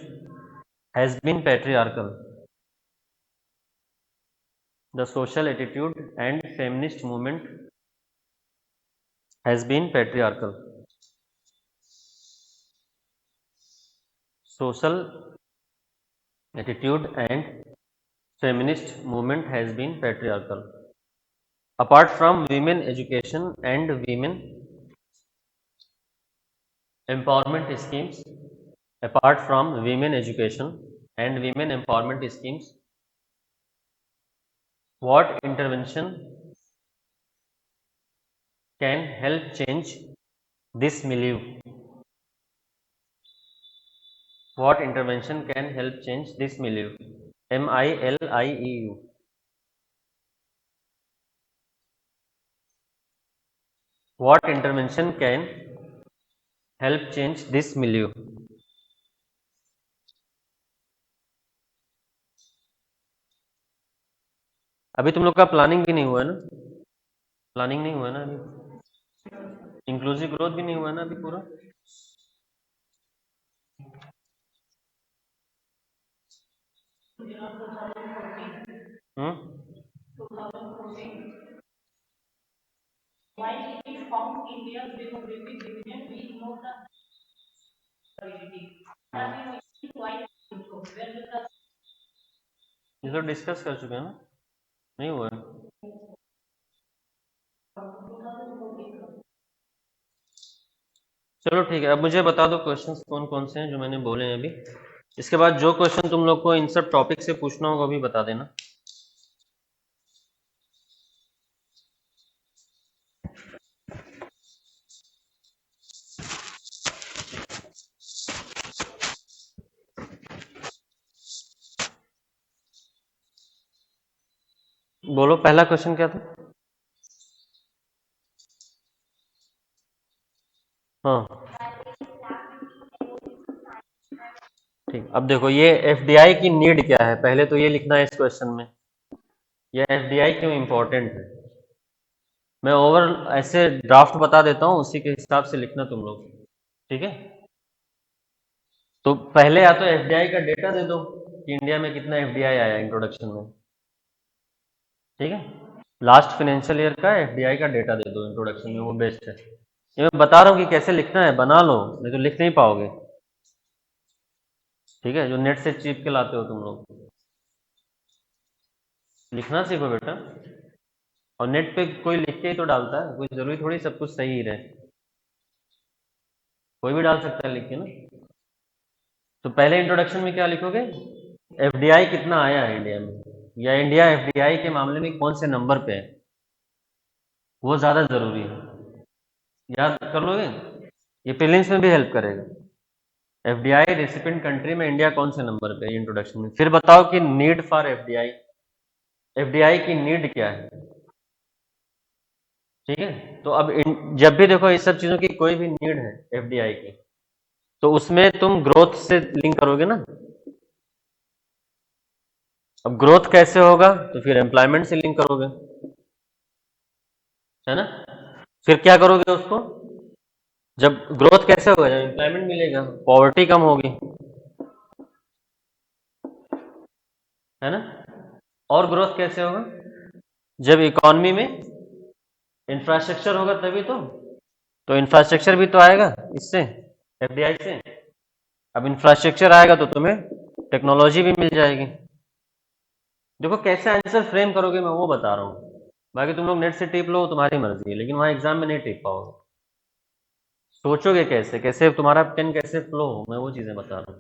has been patriarchal, the social attitude and feminist movement has been patriarchal, social attitude and feminist movement has been patriarchal. Apart from women education and women empowerment schemes, apart from women education and women empowerment schemes, what intervention can help change this milieu? What intervention can help change this milieu? MILIEU. What intervention can help change this milieu? अभी तुम लोग का प्लानिंग भी नहीं हुआ है ना, प्लानिंग नहीं हुआ है ना अभी, इंक्लूसिव ग्रोथ भी नहीं हुआ है ना अभी पूरा। हम्म, ये तो डिस्कस कर चुके हैं ना, नहीं हुआ है? चलो ठीक है, अब मुझे बता दो क्वेश्चंस कौन कौन से हैं जो मैंने बोले हैं अभी। इसके बाद जो क्वेश्चन तुम लोग को इन सब टॉपिक से पूछना होगा अभी बता देना। बोलो पहला क्वेश्चन क्या था? हाँ ठीक, अब देखो ये एफडीआई की नीड क्या है, पहले तो ये लिखना है इस क्वेश्चन में, ये एफडीआई क्यों इंपॉर्टेंट है। मैं ओवर ऐसे ड्राफ्ट बता देता हूँ, उसी के हिसाब से लिखना तुम लोग, ठीक है। तो पहले या तो एफडीआई का डेटा दे दो कि इंडिया में कितना एफडीआई आया इंट्रोडक्शन में, ठीक है। लास्ट फाइनेंशियल ईयर का एफडीआई का डेटा दे दो इंट्रोडक्शन में, वो बेस्ट है। ये मैं बता रहा हूँ कि कैसे लिखना है, बना लो, नहीं तो लिख नहीं पाओगे, ठीक है। जो नेट से चीप के लाते हो तुम लोग, लिखना सीखो बेटा। और नेट पे कोई लिख के ही तो डालता है, कोई जरूरी थोड़ी सब कुछ सही ही रहे, कोई भी डाल सकता है लिख के ना। तो पहले इंट्रोडक्शन में क्या लिखोगे, एफडीआई कितना आया है इंडिया में, या इंडिया एफडीआई के मामले में कौन से नंबर पे है, वो ज्यादा जरूरी है। याद कर लोगे, ये प्रीलिम्स में भी हेल्प करेगा। एफडीआई रेसिपिएंट कंट्री में इंडिया कौन से नंबर पे है इंट्रोडक्शन में, फिर बताओ कि नीड फॉर एफडीआई, एफडीआई की नीड क्या है, ठीक है। तो अब जब भी देखो इस सब चीजों की कोई भी नीड है एफडीआई की, तो उसमें तुम ग्रोथ से लिंक करोगे ना। अब ग्रोथ कैसे होगा, तो फिर एम्प्लॉयमेंट से लिंक करोगे, है ना। फिर क्या करोगे उसको, जब ग्रोथ कैसे होगा, जब एम्प्लॉयमेंट मिलेगा, पॉवर्टी कम होगी, है ना। और ग्रोथ कैसे होगा, जब इकोनॉमी में इंफ्रास्ट्रक्चर होगा तभी तो इंफ्रास्ट्रक्चर भी तो आएगा इससे, एफडीआई से। अब इंफ्रास्ट्रक्चर आएगा तो तुम्हें टेक्नोलॉजी भी मिल जाएगी। देखो कैसे आंसर फ्रेम करोगे मैं वो बता रहा हूँ, बाकी तुम लोग नेट से टिप लो तुम्हारी मर्जी है, लेकिन वहां एग्जाम में नहीं टिप पाओगे। सोचोगे कैसे, कैसे तुम्हारा पेन कैसे फ्लो हो, मैं वो चीजें बता रहा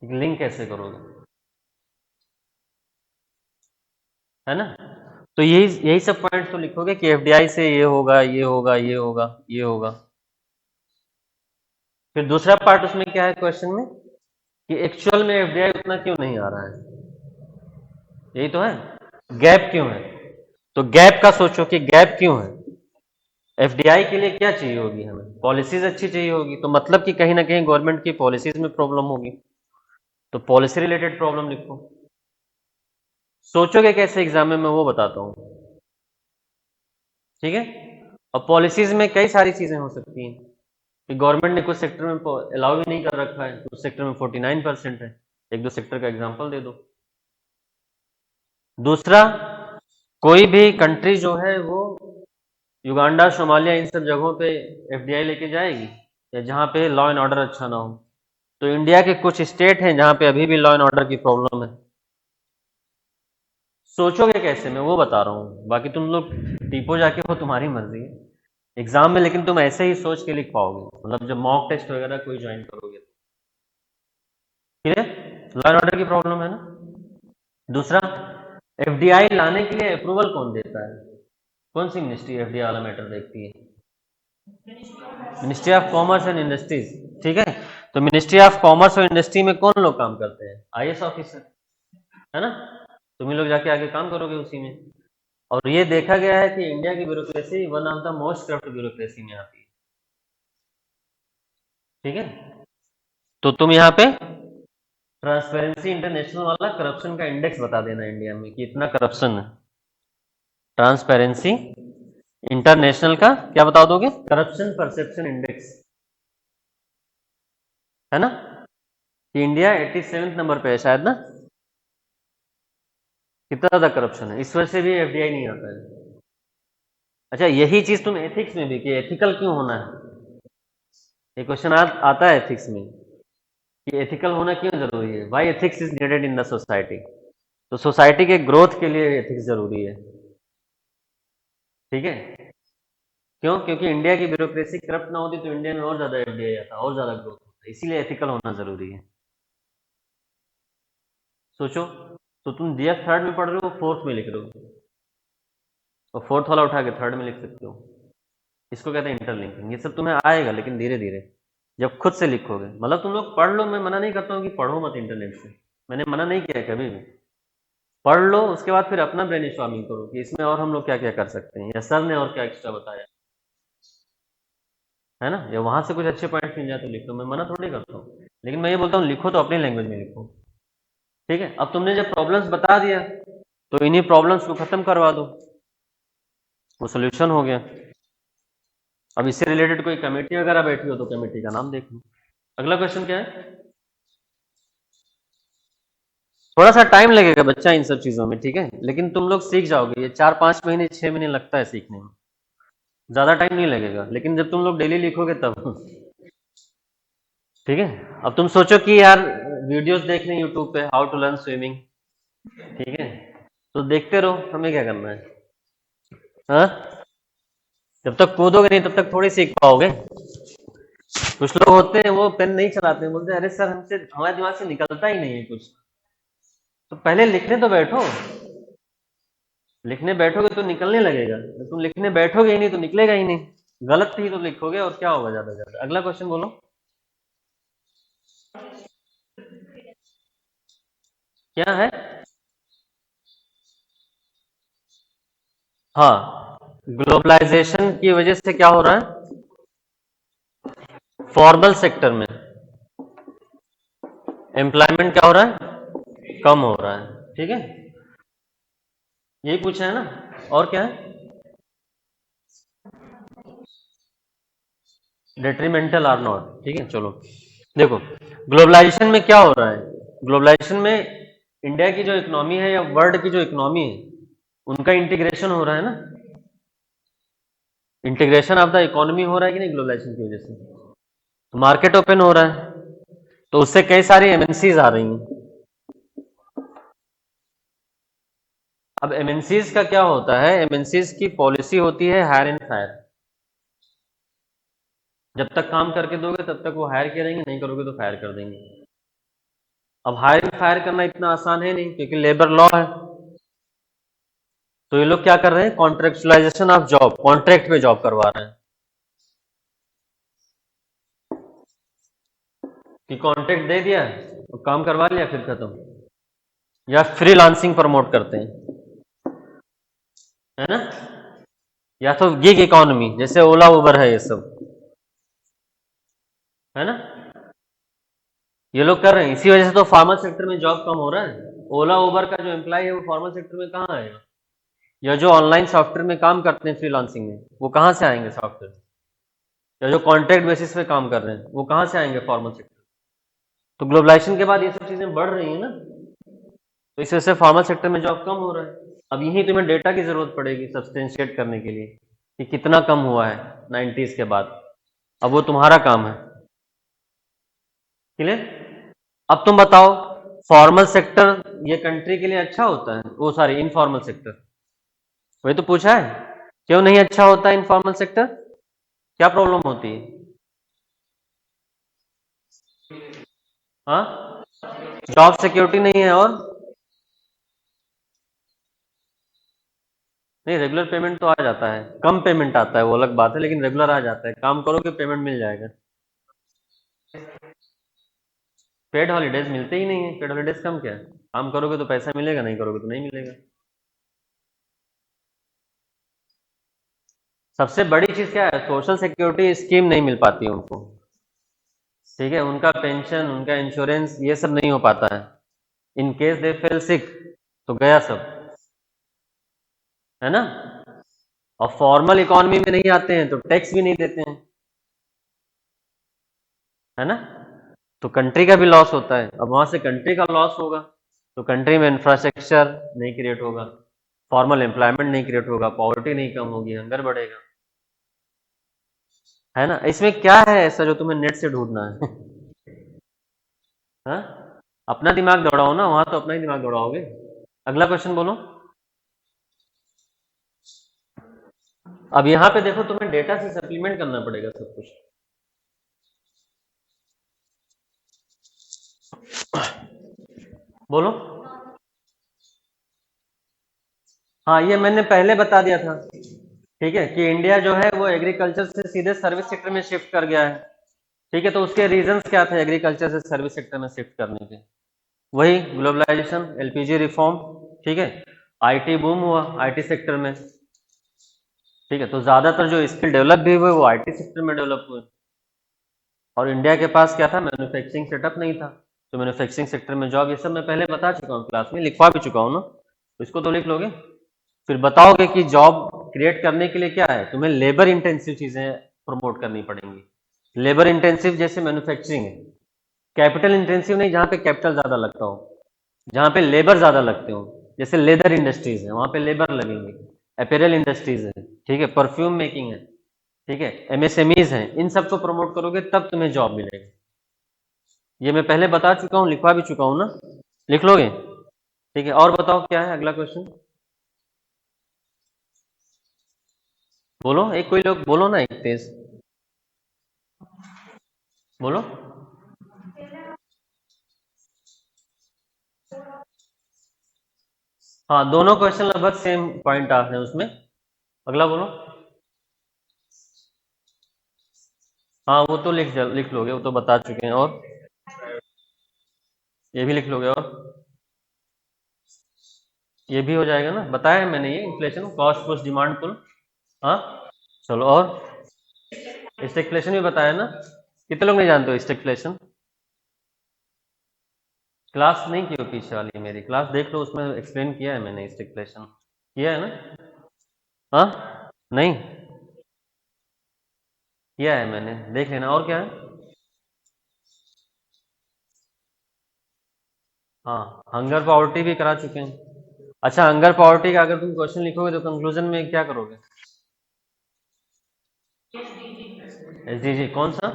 हूँ, लिंक कैसे करोगे, है ना। तो यही यही सब पॉइंट तो लिखोगे कि एफडीआई से ये होगा, ये होगा, ये होगा, ये होगा। फिर दूसरा पार्ट उसमें क्या है क्वेश्चन में, कि एक्चुअल में एफडीआई उतना क्यों नहीं आ रहा है, यही तो है, गैप क्यों है। तो गैप का सोचो कि गैप क्यों है, एफडीआई के लिए क्या चाहिए होगी, हमें पॉलिसीज अच्छी चाहिए होगी, तो मतलब कि कहीं ना कहीं गवर्नमेंट की पॉलिसीज में प्रॉब्लम होगी, तो पॉलिसी रिलेटेड प्रॉब्लम लिखो। सोचोगे कैसे एग्जाम में मैं वो बताता हूँ, ठीक है। और पॉलिसीज में कई सारी चीजें हो सकती हैं कि गवर्नमेंट ने कुछ सेक्टर में अलाउ भी नहीं कर रखा है, कुछ सेक्टर में 49% है, एक दो सेक्टर का एग्जांपल दे दो। दूसरा, कोई भी कंट्री जो है वो युगांडा, सोमालिया, इन सब जगहों पे एफडीआई लेके जाएगी, या जहाँ पे लॉ एंड ऑर्डर अच्छा ना हो। तो इंडिया के कुछ स्टेट हैं जहाँ पे अभी भी लॉ एंड ऑर्डर की प्रॉब्लम है। सोचोगे कैसे मैं वो बता रहा हूँ, बाकी तुम लोग टीपो जाके वो तुम्हारी मर्जी है एग्जाम में, लेकिन तुम ऐसे ही सोच के लिख पाओगे, मतलब जब मॉक टेस्ट वगैरह कोई ज्वाइन करोगे। ठीक है, लॉ एंड ऑर्डर की प्रॉब्लम है ना। दूसरा, एफडीआई लाने के लिए अप्रूवल कौन देता है, कौन सी मिनिस्ट्री एफडीआई वाला मैटर देखती है, ministry of commerce and industries, ठीक है। तो मिनिस्ट्री ऑफ कॉमर्स और इंडस्ट्री में कौन लोग काम करते हैं, आईएएस ऑफिसर, है ना। तुम ही लोग जाके आगे काम करोगे उसी में। और ये देखा गया है कि इंडिया की bureaucracy one of the most corrupt bureaucracy में आती है, ठीक है। तो तुम यहाँ पे ट्रांसपेरेंसी इंटरनेशनल वाला करप्शन का इंडेक्स बता देना इंडिया में कि इतना करप्शन है। ट्रांसपेरेंसी इंटरनेशनल का क्या बता दोगे, करप्शन परसेप्शन इंडेक्स, है ना, कि इंडिया 87वें नंबर पे है शायद ना। कितना ज़्यादा करप्शन है, इस वजह से भी एफडीआई नहीं आता है। अच्छा, यही चीज़ तुम एथिक्स में भी कि एथिकल क्यों होना है, ये क्वेश्चन आता है एथिक्स में कि एथिकल होना क्यों ज़रूरी है, why ethics is needed in the society. Society सोसाइटी के ग्रोथ के लिए एथिक्स ज़रूरी है, ठीक है। क्यों? क्योंकि इंडिया की ब्यूरोक्रेसी करप्ट ना होती तो इंडिया में और ज़्यादा एफडीआई आता, और ज़्यादा ग्रोथ होता, इसीलिए एथिकल होना ज़रूरी है। सोचो, तो तुम डीएफ थर्ड में पढ़ रहे हो, फोर्थ में लिख रहे हो, और फोर्थ वाला उठा के थर्ड में लिख सकते हो। इसको कहते हैं इंटरलिंकिंग। ये सब तुम्हें आएगा लेकिन धीरे धीरे, जब खुद से लिखोगे। मतलब तुम लोग पढ़ लो, मैं मना नहीं करता हूँ कि पढ़ो मत इंटरनेट से, मैंने मना नहीं किया है कभी भी। पढ़ लो, उसके बाद फिर अपना ब्रेन स्टॉर्मिंग करो कि इसमें और हम लोग क्या क्या कर सकते हैं, या सर ने और क्या एक्स्ट्रा बताया है ना, या वहां से कुछ अच्छे पॉइंट मिल जाए तो लिख लो, मैं मना थोड़ी करता हूँ। लेकिन मैं ये बोलता हूँ लिखो तो अपनी लैंग्वेज में लिखो, ठीक है। अब तुमने जब प्रॉब्लम्स बता दिया तो इन्हीं प्रॉब्लम्स को खत्म करवा दो, वो सोल्यूशन हो गया। अब इससे रिलेटेड कोई कमेटी वगैरह बैठी हो तो कमेटी का नाम देख लो। अगला क्वेश्चन क्या है? थोड़ा सा टाइम लगेगा बच्चा इन सब चीजों में, ठीक है, लेकिन तुम लोग सीख जाओगे। ये 4-5 महीने 6 महीने लगता है सीखने में, ज्यादा टाइम नहीं लगेगा, लेकिन जब तुम लोग डेली लिखोगे तब ठीक है। अब तुम सोचो कि यार वीडियोस देख रहे हैं यूट्यूब पे, हाउ टू लर्न स्विमिंग, ठीक है, तो देखते रहो, हमें क्या करना है, हाँ? जब तक कूदोगे नहीं तब तक थोड़ी सीख पाओगे। कुछ लोग होते हैं वो पेन नहीं चलाते हैं, बोलते हैं अरे सर हमसे, हमारे दिमाग से निकलता ही नहीं है कुछ। तो पहले लिखने तो बैठो, लिखने बैठोगे तो निकलने लगेगा, जब तुम लिखने बैठोगे ही नहीं तो निकलेगा ही नहीं। गलत ही तो लिखोगे और क्या होगा ज्यादा से ज्यादा। अगला क्वेश्चन बोलो, क्या है? हाँ, ग्लोबलाइजेशन की वजह से क्या हो रहा है, फॉर्मल सेक्टर में एम्प्लॉयमेंट क्या हो रहा है, कम हो रहा है, ठीक है। यही पूछा है ना, और क्या है? डेट्रीमेंटल आर नॉट, ठीक है। चलो देखो, ग्लोबलाइजेशन में क्या हो रहा है, ग्लोबलाइजेशन में इंडिया की जो इकोनॉमी है या वर्ल्ड की जो इकोनॉमी है उनका इंटीग्रेशन हो रहा है ना। इंटीग्रेशन ऑफ द इकोनॉमी हो रहा है कि नहीं ग्लोबलाइजेशन की वजह से, तो मार्केट ओपन हो रहा है, तो उससे कई सारी एमएनसीज आ रही हैं। अब एमएनसीज का क्या होता है, एमएनसीज की पॉलिसी होती है हायर एंड फायर। जब तक काम करके दोगे तब तक वो हायर करेंगे, नहीं करोगे तो फायर कर देंगे। अब हायर एंड फायर करना इतना आसान है नहीं, क्योंकि लेबर लॉ है। तो ये लोग क्या कर रहे हैं, कॉन्ट्रेक्चुअलाइजेशन ऑफ जॉब, कॉन्ट्रैक्ट पे जॉब करवा रहे हैं, कि कॉन्ट्रैक्ट दे दिया तो काम करवा लिया फिर खत्म। या फ्रीलांसिंग प्रमोट करते हैं, है ना, या तो गिग इकोनॉमी जैसे ओला उबर है, ये सब है ना, ये लोग कर रहे हैं। इसी वजह से तो फार्मल सेक्टर में जॉब कम हो रहा है। ओला उबर का जो एम्प्लॉय है वो फॉर्मल सेक्टर में कहाँ आएगा, या जो ऑनलाइन सॉफ्टवेयर में काम करते हैं फ्रीलांसिंग में वो कहाँ से आएंगे सॉफ्टवेयर, या जो कॉन्ट्रैक्ट बेसिस पे काम कर रहे हैं वो कहाँ से आएंगे फॉर्मल सेक्टर। तो ग्लोबलाइजेशन के बाद ये सब चीजें बढ़ रही है ना, तो इस वजह से फॉर्मल सेक्टर में जॉब कम हो रहा है। अब यही तुम्हें डेटा की जरूरत पड़ेगी सब्सटेंशिएट करने के लिए कि कितना कम हुआ है 90s के बाद। अब वो तुम्हारा काम है, क्लियर। अब तुम बताओ, फॉर्मल सेक्टर ये कंट्री के लिए अच्छा होता है, वो सॉरी इनफॉर्मल सेक्टर, वही तो पूछा है, क्यों नहीं अच्छा होता इनफॉर्मल सेक्टर, क्या प्रॉब्लम होती है? हाँ, जॉब सिक्योरिटी नहीं है, और नहीं, रेगुलर पेमेंट तो आ जाता है, कम पेमेंट आता है वो अलग बात है, लेकिन रेगुलर आ जाता है, काम करोगे पेमेंट मिल जाएगा। पेड हॉलीडेज मिलते ही नहीं है, पेड हॉलीडेज कम क्या है, काम करोगे तो पैसा मिलेगा, नहीं करोगे तो नहीं मिलेगा। सबसे बड़ी चीज क्या है, सोशल सिक्योरिटी स्कीम नहीं मिल पाती उनको, ठीक है, उनका पेंशन उनका इंश्योरेंस ये सब नहीं हो पाता है। इन केस दे फेल सिक तो गया सब, है ना। और फॉर्मल इकोनॉमी में नहीं आते हैं तो टैक्स भी नहीं देते हैं, है ना, तो कंट्री का भी लॉस होता है। अब वहां से कंट्री का लॉस होगा तो कंट्री में इंफ्रास्ट्रक्चर नहीं क्रिएट होगा, फॉर्मल एम्प्लॉयमेंट नहीं क्रिएट होगा, पॉवर्टी नहीं कम होगी, हंगर बढ़ेगा, है ना। इसमें क्या है ऐसा जो तुम्हें नेट से ढूंढना है? हाँ, अपना दिमाग दौड़ाओ ना, वहां तो अपना ही दिमाग दौड़ाओगे। अगला क्वेश्चन बोलो। अब यहाँ पे देखो, तुम्हें डेटा से सप्लीमेंट करना पड़ेगा सब कुछ। बोलो। हाँ, ये मैंने पहले बता दिया था, ठीक है, कि इंडिया जो है वो एग्रीकल्चर से सीधे सर्विस सेक्टर में शिफ्ट कर गया है। ठीक है, तो उसके रीजंस क्या थे एग्रीकल्चर से सर्विस सेक्टर में शिफ्ट करने के? वही ग्लोबलाइजेशन, एलपीजी रिफॉर्म, ठीक है, आईटी बूम हुआ आईटी सेक्टर में, ठीक है, तो ज्यादातर जो स्किल डेवलप भी हुए वो आईटी सेक्टर में डेवलप हुए। और इंडिया के पास क्या था, मैन्युफैक्चरिंग सेटअप नहीं था, तो मैन्युफैक्चरिंग सेक्टर में जॉब, ये सब मैं पहले बता चुका हूँ क्लास में, लिखवा भी चुका हूँ ना, तो इसको तो लिख लोगे। फिर बताओगे कि जॉब क्रिएट करने के लिए क्या है, तुम्हें लेबर इंटेंसिव चीजें प्रमोट करनी पड़ेंगी। लेबर इंटेंसिव जैसे मैन्युफैक्चरिंग है, कैपिटल इंटेंसिव नहीं, जहाँ पे कैपिटल ज्यादा लगता हो, जहाँ पे लेबर ज्यादा लगते हो, जैसे लेदर इंडस्ट्रीज है वहां पे लेबर लगेंगे, अपैरल इंडस्ट्रीज है, ठीक है, परफ्यूम मेकिंग है, ठीक है, एमएसएमईज हैं, इन सबको प्रमोट करोगे तब तुम्हें जॉब मिलेगा। ये मैं पहले बता चुका हूँ, लिखवा भी चुका हूँ ना, लिख लोगे? ठीक है, और बताओ क्या है अगला क्वेश्चन। बोलो, एक कोई लोग बोलो ना, एक तेज बोलो। हाँ, दोनों क्वेश्चन लगभग सेम पॉइंट आ रहे हैं उसमें। अगला बोलो। हाँ, वो तो लिख लोगे, वो तो बता चुके हैं। और ये भी लिख लोगे, और ये भी हो जाएगा ना, बताया है मैंने, ये inflation, cost plus demand pull. हाँ, चलो, और स्टेगफ्लेशन भी बताया ना। कितने लोग नहीं जानते हो स्टेगफ्लेशन? क्लास नहीं की हो पीछे वाली मेरी क्लास, देख लो, उसमें एक्सप्लेन किया है मैंने, स्टेगफ्लेशन किया है ना। हाँ, नहीं किया है मैंने, देख लेना। और क्या है? हाँ, हंगर पॉवर्टी भी करा चुके हैं। अच्छा, हंगर पॉवर्टी का अगर तुम क्वेश्चन लिखोगे तो कंक्लूजन में क्या करोगे? एसडीजी कौन सा?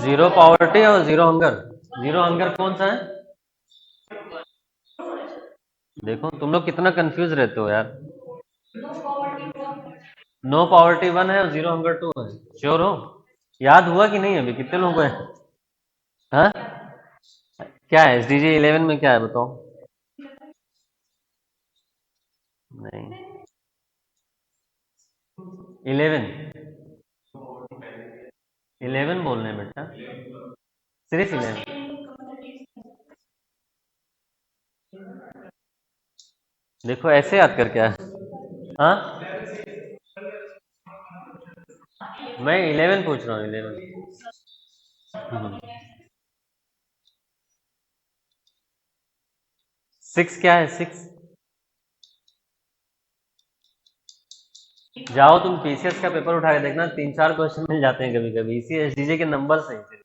जीरो पॉवर्टी और जीरो हंगर। जीरो हंगर कौन सा है? देखो तुम लोग कितना कंफ्यूज रहते हो यार। नो पॉवर्टी वन है और जीरो हंगर टू है। श्योर हो? याद हुआ कि नहीं? अभी कितने लोगों को है? हाँ, क्या है एसडीजी 11 में, क्या है बताओ? नहीं, 11, 11 बोल रहे हैं बेटा, सिर्फ 11। देखो ऐसे याद कर क्या? हाँ, मैं 11 पूछ रहा हूँ, 11। सिक्स क्या है? सिक्स जाओ तुम पीसीएस का पेपर उठा के देखना, 3-4 क्वेश्चन मिल जाते हैं कभी कभी, इसी एसडीजे के नंबर से ही।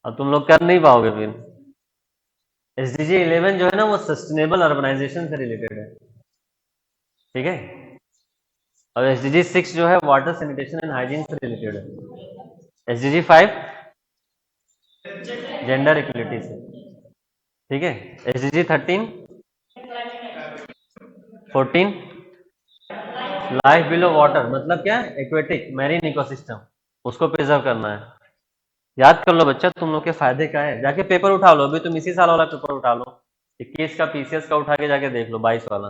अब तुम लोग कर नहीं पाओगे फिर। एसडीजे 11 जो है ना, वो सस्टेनेबल अर्बनाइजेशन से रिलेटेड है, ठीक है। और एसडीजी 6 जो है वाटर सैनिटेशन एंड हाइजीन से रिलेटेड है। एसडीजी 5 जेंडर इक्वलिटी से, ठीक है। एसडीजी 13, 14 लाइफ बिलो वाटर, मतलब क्या? एक्वेटिक मैरीन इकोसिस्टम, उसको प्रिजर्व करना है। याद कर लो बच्चा, तुम लोग के फायदे क्या है, जाके पेपर उठा लो, अभी तुम इसी साल वाला पेपर उठा लो, 21 का पीसीएस का उठा के जाके देख लो, 22 वाला,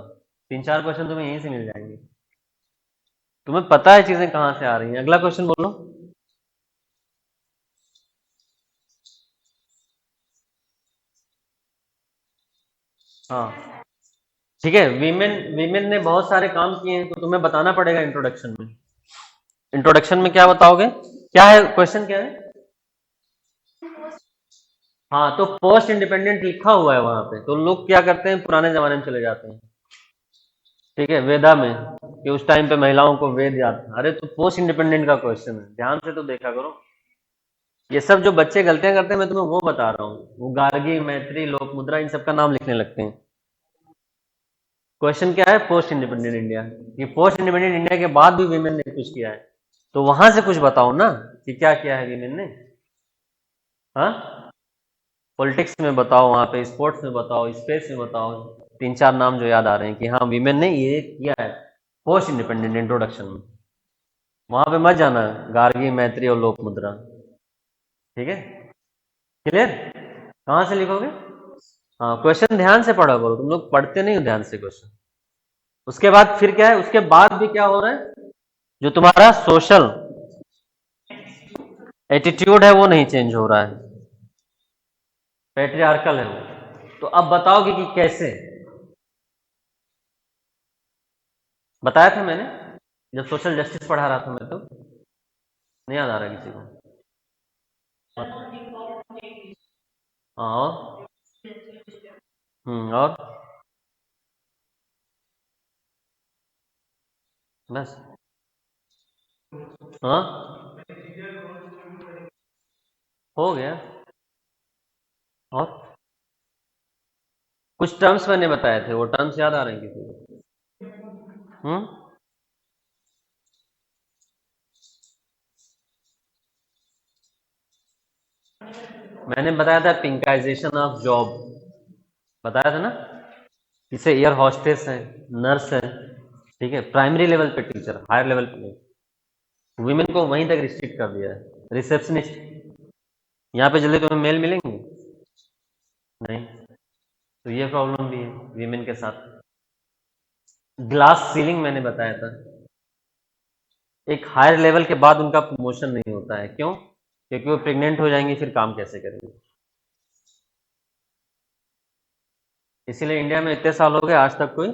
3-4 क्वेश्चन तुम्हें यहीं से मिल जाएंगे। तुम्हें पता है चीजें कहाँ से आ रही हैं। अगला क्वेश्चन बोलो। हाँ, ठीक है, वीमेन वीमेन ने बहुत सारे काम किए हैं, तो तुम्हें बताना पड़ेगा इंट्रोडक्शन में। इंट्रोडक्शन में क्या बताओगे? क्या है क्वेश्चन, क्या है? हाँ, तो पोस्ट इंडिपेंडेंट लिखा हुआ है वहां पे, तो लोग क्या करते हैं, पुराने जमाने में चले जाते हैं, ठीक है, वेदा में, कि उस टाइम पे महिलाओं को वेद याद था। अरे तो पोस्ट इंडिपेंडेंट का क्वेश्चन है, ध्यान से तो देखा करो। ये सब जो बच्चे गलतियां करते हैं मैं तुम्हें वो बता रहा हूँ, वो गार्गी, मैत्री, लोकमुद्रा, इन सब का नाम लिखने लगते हैं। क्वेश्चन क्या है, पोस्ट इंडिपेंडेंट इंडिया, ये पोस्ट इंडिपेंडेंट इंडिया के बाद भी वीमेन ने कुछ किया है, तो वहां से कुछ बताओ ना कि क्या किया है वीमेन ने। हाँ, पॉलिटिक्स में बताओ, वहां पे स्पोर्ट्स में बताओ, स्पेस में बताओ, तीन चार नाम जो याद आ रहे हैं कि हाँ वीमेन ने ये किया है पोस्ट इंडिपेंडेंट इंट्रोडक्शन में। वहां पे मत जाना, गार्गी, मैत्री और लोकमुद्रा। ठीक है, क्लियर? कहाँ से लिखोगे? हाँ, क्वेश्चन ध्यान से पढ़ा करो, तुम लोग पढ़ते नहीं हो ध्यान से क्वेश्चन। उसके बाद फिर क्या है, उसके बाद भी क्या हो रहा है, जो तुम्हारा सोशल एटीट्यूड है वो नहीं चेंज हो रहा है, पैट्रियार्कल है वो। तो अब बताओगे कि कैसे? बताया था मैंने जब सोशल जस्टिस पढ़ा रहा था मैं, तो नहीं याद आ रहा किसी को? हाँ, और और बस। हाँ, हो गया। और कुछ टर्म्स मैंने बताए थे, वो टर्म्स याद आ रहे हैं किसी को? हम्म, मैंने बताया था पिंकाइजेशन ऑफ जॉब, बताया था ना, इसे एयर हॉस्टेस है, नर्स है, ठीक है, प्राइमरी लेवल पे टीचर, हायर लेवल पे नहीं। वुमेन को वहीं तक रिस्ट्रिक्ट कर दिया है, रिसेप्शनिस्ट। यहाँ पे जल्दी तुम्हें मेल मिलेंगे नहीं, तो ये प्रॉब्लम भी है वीमेन के साथ। ग्लास सीलिंग मैंने बताया था, एक हायर लेवल के बाद उनका प्रमोशन नहीं होता है, क्यों? क्योंकि वो प्रेग्नेंट हो जाएंगी, फिर काम कैसे करेंगे। इसीलिए इंडिया में इतने साल हो गए आज तक कोई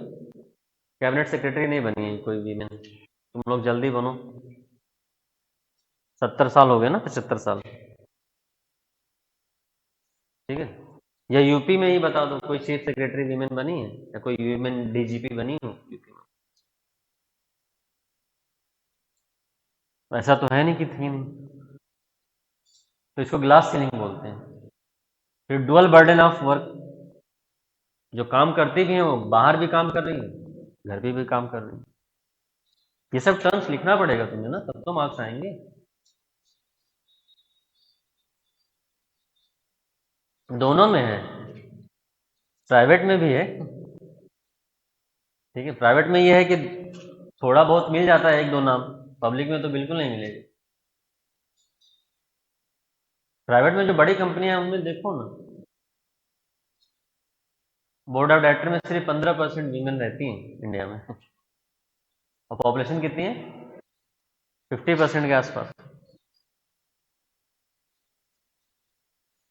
कैबिनेट सेक्रेटरी नहीं बनी है कोई वीमेन। तुम लोग जल्दी बनो, 70 साल हो गए ना, 75 साल। ठीक है, या यूपी में ही बता दो कोई चीफ सेक्रेटरी वीमेन बनी है, या कोई वीमेन डीजीपी बनी हो यूपी में? ऐसा तो है नहीं कि थी नहीं, तो इसको ग्लास सीलिंग बोलते हैं। फिर डुअल बर्डन ऑफ वर्क, जो काम करती भी हैं वो बाहर भी काम कर रही है, घर भी काम कर रही है। ये सब टर्म्स लिखना पड़ेगा तुम्हें ना, तब तो मार्क्स आएंगे। दोनों में है, प्राइवेट में भी है। ठीक है, प्राइवेट में ये है कि थोड़ा बहुत मिल जाता है, एक दो नाम, पब्लिक में तो बिल्कुल नहीं मिलेगी। प्राइवेट में जो बड़ी कंपनियां हैं उनमें देखो ना, बोर्ड ऑफ डायरेक्टर में सिर्फ 15% वीमेन रहती हैं इंडिया में, और पॉपुलेशन कितनी है? 50% के आसपास।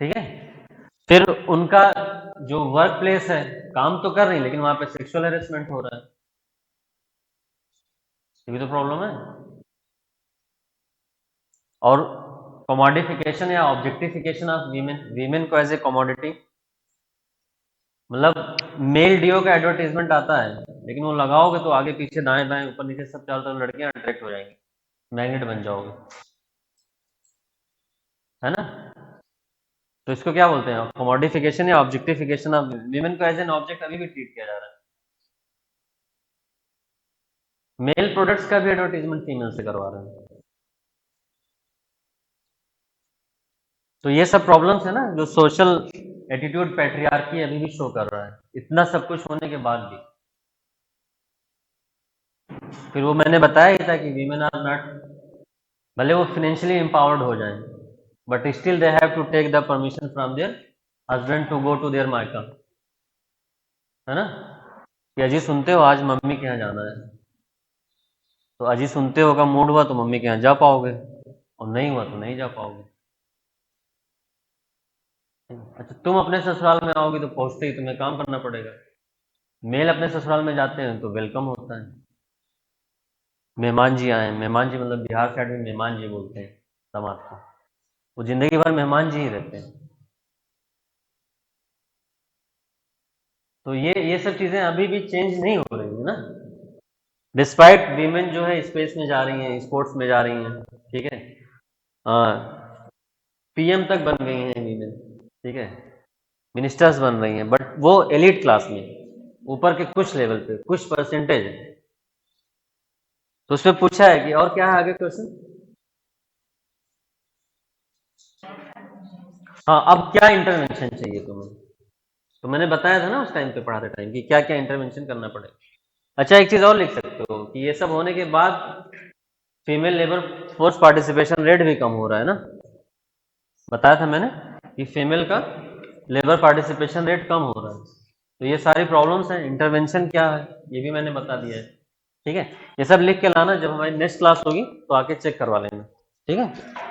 ठीक है, फिर उनका जो वर्क प्लेस है, काम तो कर रही है लेकिन वहां पे सेक्सुअल हेरेसमेंट हो रहा है, ये भी तो प्रॉब्लम है। और कमोडिफिकेशन या ऑब्जेक्टिफिकेशन ऑफ वीमेन, वीमेन को एज ए कमोडिटी, मतलब मेल डीओ का एडवर्टीजमेंट आता है, लेकिन वो लगाओगे तो आगे पीछे दाएं बाएं ऊपर नीचे सब चारों तरफ लड़कियां अट्रैक्ट हो जाएंगी, मैग्नेट बन जाओगे, है ना? तो इसको क्या बोलते हैं, कमोडिफिकेशन या ऑब्जेक्टिफिकेशन ऑफ वीमेन को एज एन ऑब्जेक्ट अभी भी ट्रीट किया जा रहा है। मेल प्रोडक्ट्स का भी एडवर्टीजमेंट फीमेल से करवा रहे हैं। तो ये सब प्रॉब्लम्स है ना, जो सोशल एटीट्यूड पैट्रियार्की अभी भी शो कर रहा है, इतना सब कुछ होने के बाद भी। फिर वो मैंने बताया ही था कि वीमेन आर नॉट, भले वो फाइनेंशियली एम्पावर्ड हो जाएं, but still they have to take the permission from their husband to go to their मायका, है ना? कि अजी सुनते हो आज मम्मी के यहाँ जाना है, तो अजी सुनते हो का मूड हुआ तो मम्मी के यहाँ जा पाओगे, और नहीं हुआ तो नहीं जा पाओगे। अच्छा, तुम अपने ससुराल में आओगे तो पहुंचते ही तुम्हें काम करना पड़ेगा। मेल अपने ससुराल में जाते हैं तो वेलकम होता है, मेहमान जी आए, मेहमान जी मतलब बिहार साइड में मेहमान जी बोलते हैं समाज को, वो जिंदगी भर मेहमान जी ही रहते हैं। तो ये सब चीजें अभी भी चेंज नहीं हो रही है ना, डिस्पाइट वीमेन जो है स्पेस में जा रही हैं, स्पोर्ट्स में जा रही हैं, ठीक है, हाँ, पीएम तक बन गई हैं वीमेन, ठीक है, मिनिस्टर्स बन रही हैं, बट वो एलिट क्लास में, ऊपर के कुछ लेवल पे कुछ परसेंटेज है। तो उसमें पूछा है कि और क्या है आगे क्वेश्चन। हाँ, अब क्या इंटरवेंशन चाहिए तुम्हें, तो मैंने बताया था ना उस टाइम पे पढ़ाते टाइम कि क्या क्या इंटरवेंशन करना पड़ेगा। अच्छा, एक चीज और लिख सकते हो कि ये सब होने के बाद female labour force participation rate भी कम हो रहा है ना, बताया था मैंने कि फीमेल का लेबर पार्टिसिपेशन रेट कम हो रहा है। तो ये सारी प्रॉब्लम्स हैं, इंटरवेंशन क्या है ये भी मैंने बता दिया है। ठीक है, ये सब लिख के लाना, जब हमारी नेक्स्ट क्लास होगी तो आके चेक करवा लेना। ठीक है।